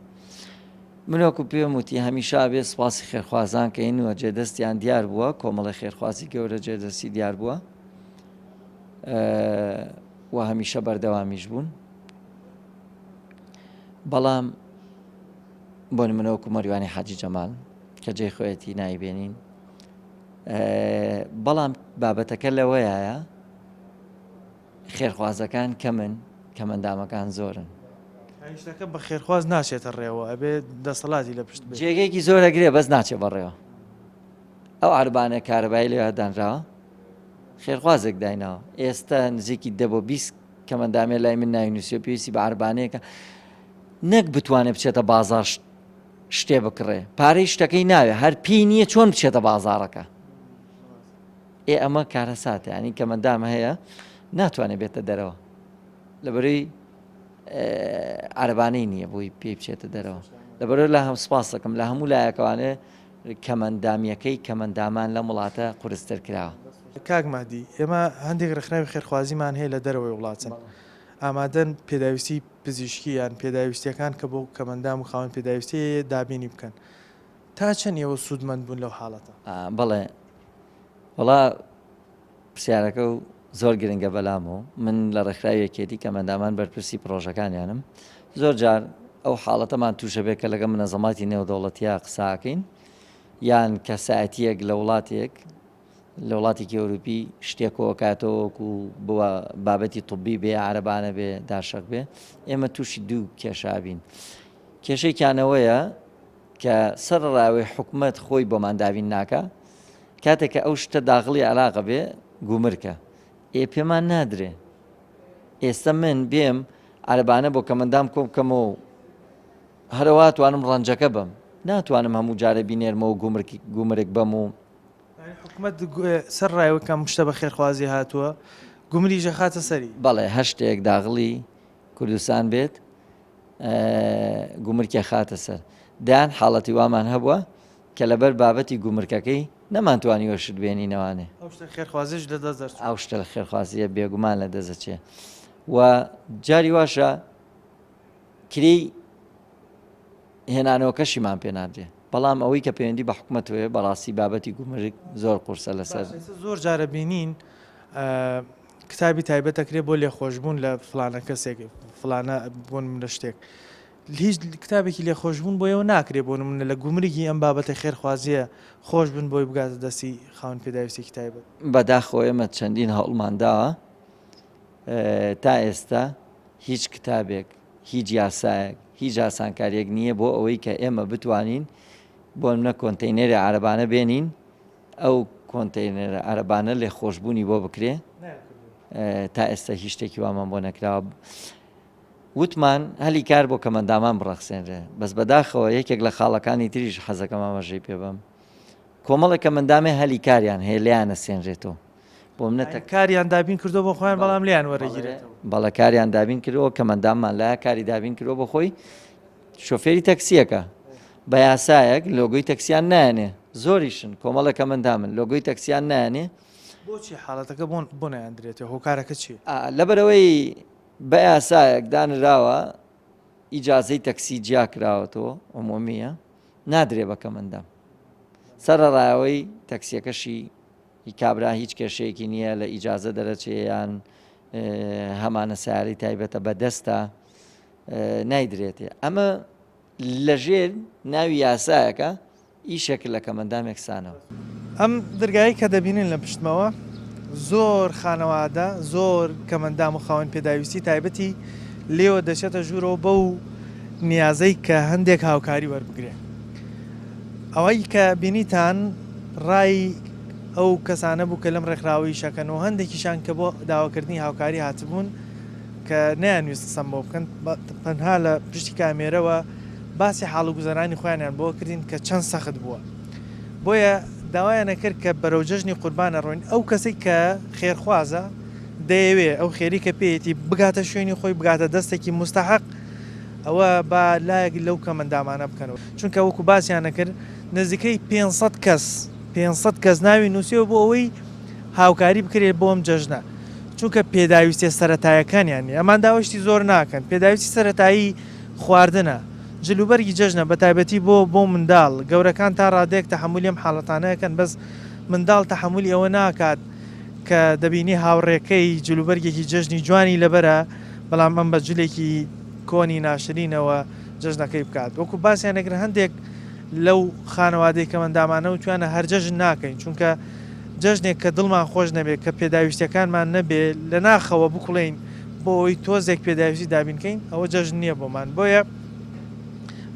منۆکو پێم وتی هەمیشا بێ سپاسی خێرخوازان کە اینوە جێدەستیان دیار بووە کۆمەڵی خێرخوازی گەورە جێدەستی دیار بووە و هەمیشە بەردەوامیش بوون بەڵام بۆ منەوەکو مەریوانی حاجی جەمال کە جێی خۆیەتی نایبێنین بەڵام بابەتەکە لەوەیە خێرخوازەکان کەمن کەمەندامەکان زۆرن شتەکە بە خێرخواز ناچێتە ڕێوە ئەبێ دەسەڵاتی لە پشت جێگەیەکی زۆر ئەگرێ بەس ناچێت بەڕێوە ئەو عربانە کارەبایی لێوە دانراوە خێرخوازێک داینەوە ئێستا نزیکی 10 بۆ 20 کەمەندامێ لای من ناوی نووسێ پێویستی بە عربانەیەکە نەک بتوانێت بچێتە بازار شتێ بکڕێ پارەی شتەکەی ناوێ هەر پێی نییە چۆن بچێتە بازارەکە ئەمە کارە ساتە ینی کە مندامە هەیە ناتوانێت بێتە دەرەوە لەبەرەوەی عەربانەی نییە بۆی پێی بچێتە دەرەوە لەبەرەوەی لە هەم سپاس دەکەم لە هەموو لایەکەوانێ کەمەندامیەکەی کەمەندامان لە وڵاتە قورستر کراوە کاک مادی ئێمە هەندێک ڕخناوی خێرخوازیمان هەیە لە دەرەوەی وڵاتن ئامادەن پێداویستی پزیشکی یان پێداویستیەکان کە بۆ کەمەندام و خاوەن پێداویستی دابینی بکەن تا چەند ئێوە سوودمەند بوون لەو حاڵەتە بەڵێ وڵا پرسیارەکە و زۆر گرنگە بەلامەوە من لە ڕێکخراوێکێتی کەمەندامان بەرپرسی پرۆژەکانیانم زۆر جار ئەو حاڵەتەمان تووشە بێت کە لەگە منەزەماتی نێودەوڵەتیە قساکەین یان کەسایەتیەک لە وڵاتێک لە وڵاتێکی ئەوروپی شتێکەوە کاتەوەکو بووە بابەتی توبی بێ عەرەبانە بێ داشەق بێ ئێمە تووشی دوو کێشابین کێشەیەکیانەوەیە کە سەرڕاوی حکومەت خۆی بۆمان داوین ناکە کاتێککە ئەو شتە داغڵی عەلاقە بێ گومرکە پێمان نادرێ ئێستا من بێم عەرەبانە بۆ کەمەندام کۆ بکەمەوە هەرەوا توانم ڕەنجەکە بم ناتوانم هەموو جارە بینێرمەوە گومرک بەم و حکومەت سەر ڕایەوەکەم شتە بە خێرخوازی هاتووە گومریژە خاتە سەری بەڵێ هەشتێک داغڵی کوردستان بێت گومرکە خاتە سەر دایان حاڵەتی وامان هەبووە کە لەبەر بابەتی گومرکەکەی نەمانتوانی وەشت بێنینەوانێ خێرخوازیش لە دەست ئەو شتە لە خێرخوازیە بێگومان لە دەزەچێ و جاری واشە کری هێنانەوەکەشیمان پێ نادرێ بەڵام ئەوەی کە پەیوەندی بە حکومەتوێ بەڕاستی بابەتی گومرک زۆر قورسە لەسەر زۆر جارە بینین کتابی تایبەت دەکرێت بۆ لێخۆشببوون لە فلانە کەسێک فلانە بوون لە شتێک هیچ کتابێکی لێخۆشببوون بۆیەوە ناکرێت بۆ منە لە گومرگی ئەم بابەتە خێرخوازیە خۆش بن بۆی بگاتە دەستی خاوەن پێداویستی تایبەت بەداخۆ ئێمە چەندین هەوڵمانداوە تا ئێستا هیچ کتابێک هیچ یاسایەک هیچ ئاسانکاریەک نییە بۆ ئەوەی کە ئێمە بتوانین بۆ منە کۆنتینەری عەرەبانە بێنین ئەو کۆنتینەرە عەرەبانە لێ خۆشببوونی بۆ بکرێ تا ئێستا هیچ شتێکی وامان بۆ نەکراوە وتمان هەلی کار بۆ کەمەندامان بڕەخسێنرێ بەس بەداخەوە یەکێک لە خاڵەکانی تریش حەزەکەم ئەمەژەی پێ بم کۆمەڵێک کەمەندامێ هەلی کاریان هەیە لیانە سێنرێتەوە بۆ منەتە کاریان دابین کردو بۆ خۆیان بەڵام لیان وەرەگیرێت بەڵە کاریان دابین کردەوە کەمەنداممان لای کاری دابین کردەوە بۆ خۆی شۆفێری تەکسیەکە بە یاسایەک لۆگۆی تەکسیان نایەنێ زۆریشن کۆمەڵە کەمەندامن لۆگۆی تەکسیان نایەنێ بۆچی حاڵەتەکە بۆ نایاندرێتێ هۆکارەکە چی لەبەرەوەی بە یاسایەک دانراوە ئیجازەی تەکسی جیا کراوەتەوە عمومیە نادرێ بە کەمەندام سەرڕایەوەی تەکسیەکەشی کابرا هیچ کێشەیەکی نییە لە ئیجازە دەرەچێیان هەمانە سیاری تایبەتە بەدەستە نایدرێتێ ئەمە لەژێر ناوی یاسایەکە ئیشێک لە کەمەندامێک سانەوە ئەم دەرگایی کە دەبینین لە پشتمەوە زۆر خانەوادە زۆر کەمەندام و خاوەن پێداویستی تایبەتی لێوە دەچێتە ژوورەوە بەو نیازەی کە هەندێک هاوکاری وەربگرێ ئەوەی کە بینیتان ڕای ئەو کەسانە بوو کە لەم ڕێکخراوی شەکەنەوە هەندێکیشان کە بۆ داواکردنی هاوکاری هاتبوون کە نەیانویست قسەم بۆ بکەن تەنها لە پشتی کامێرەوە باسی حاڵ و گوزەرانی خۆیانیان بۆ کردین کە چەند سەخت بووە بۆیە داوایانە کرد کە بەرەو جەژنی قوربانە ڕۆین ئەو کەسێک کە خێرخوازە دەیەوێ ئەو خێری کە پێیەتی بگاتە شوێنی خۆی بگاتە دەستێکی مستحق ئەوە با لایەک لەو کەمەندامانە بکەنەوە چونکە وەکو باسییانە کرد نزیکەی 500 کەس ناوی نووسیەوە بۆ ئەوەی هاوکاری بکرێت بۆم جەژنە چونکە پێداویستی سەرەتایەکانیانی ئەمان داوەشتی زۆر ناکەن پێداویستی سەرەتایی خواردنە جلوبەرگی جەژنە بە تایبەتی بۆ منداڵ گەورەکان تا ڕادێک تەحمولی ئەم حاڵەتانەکەن بەس منداڵ تەحمولی ئەوە ناکات کە دەبینی هاوڕێکەی جلوبەرگێکی جەژنی جوانی لەبەرە بەڵام ئەم بە جلێکی کۆنی ناشرینەوە جەژنەکەی بکات وەکو باسییان نەگر هەندێک لەو خانەوادەی کەمەندامانە و توانە هەر جەژن ناکەین چونکە جەژنێک کە دڵمان خۆش نەبێت کە پێداویستەکانمان نەبێت لە ناخەوە بکڵین بۆ ئەوی تۆزێک پێداویستی دابینکەین ئەوە جەژن نییە بۆمان بۆیە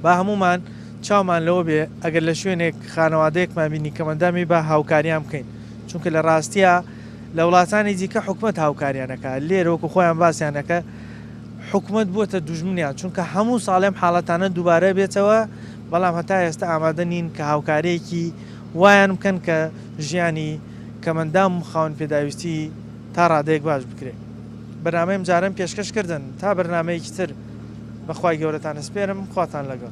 با هەمومان چاومان لەوە بێ ئەگەر لە شوێنێک خانەوادەیەکمان بینی کەمەندامی بە هاوکاریان بکەین چونکە لە ڕاستیە لە وڵاتانی دیکە حکومەت هاوکاریانەکە لێرە وەکو خۆیان باسییانەکە حکومت بووە دوژمنیان چونکە هەموو ساڵێم حاڵەتانە دووبارە بێتەوە بەڵام هەتا ئێستا ئامادە نین کە هاوکارەیەکی وایان بکەن کە ژیانی کەمەندام و خاوەن پێداویستی تا ڕادەیەک باش بکرێت. بەرنامەی جارم پێشکەش کردن تا بەرنمەیەکی تر بەخوای گەورەتان سپێرم خواتان لەگەڵ.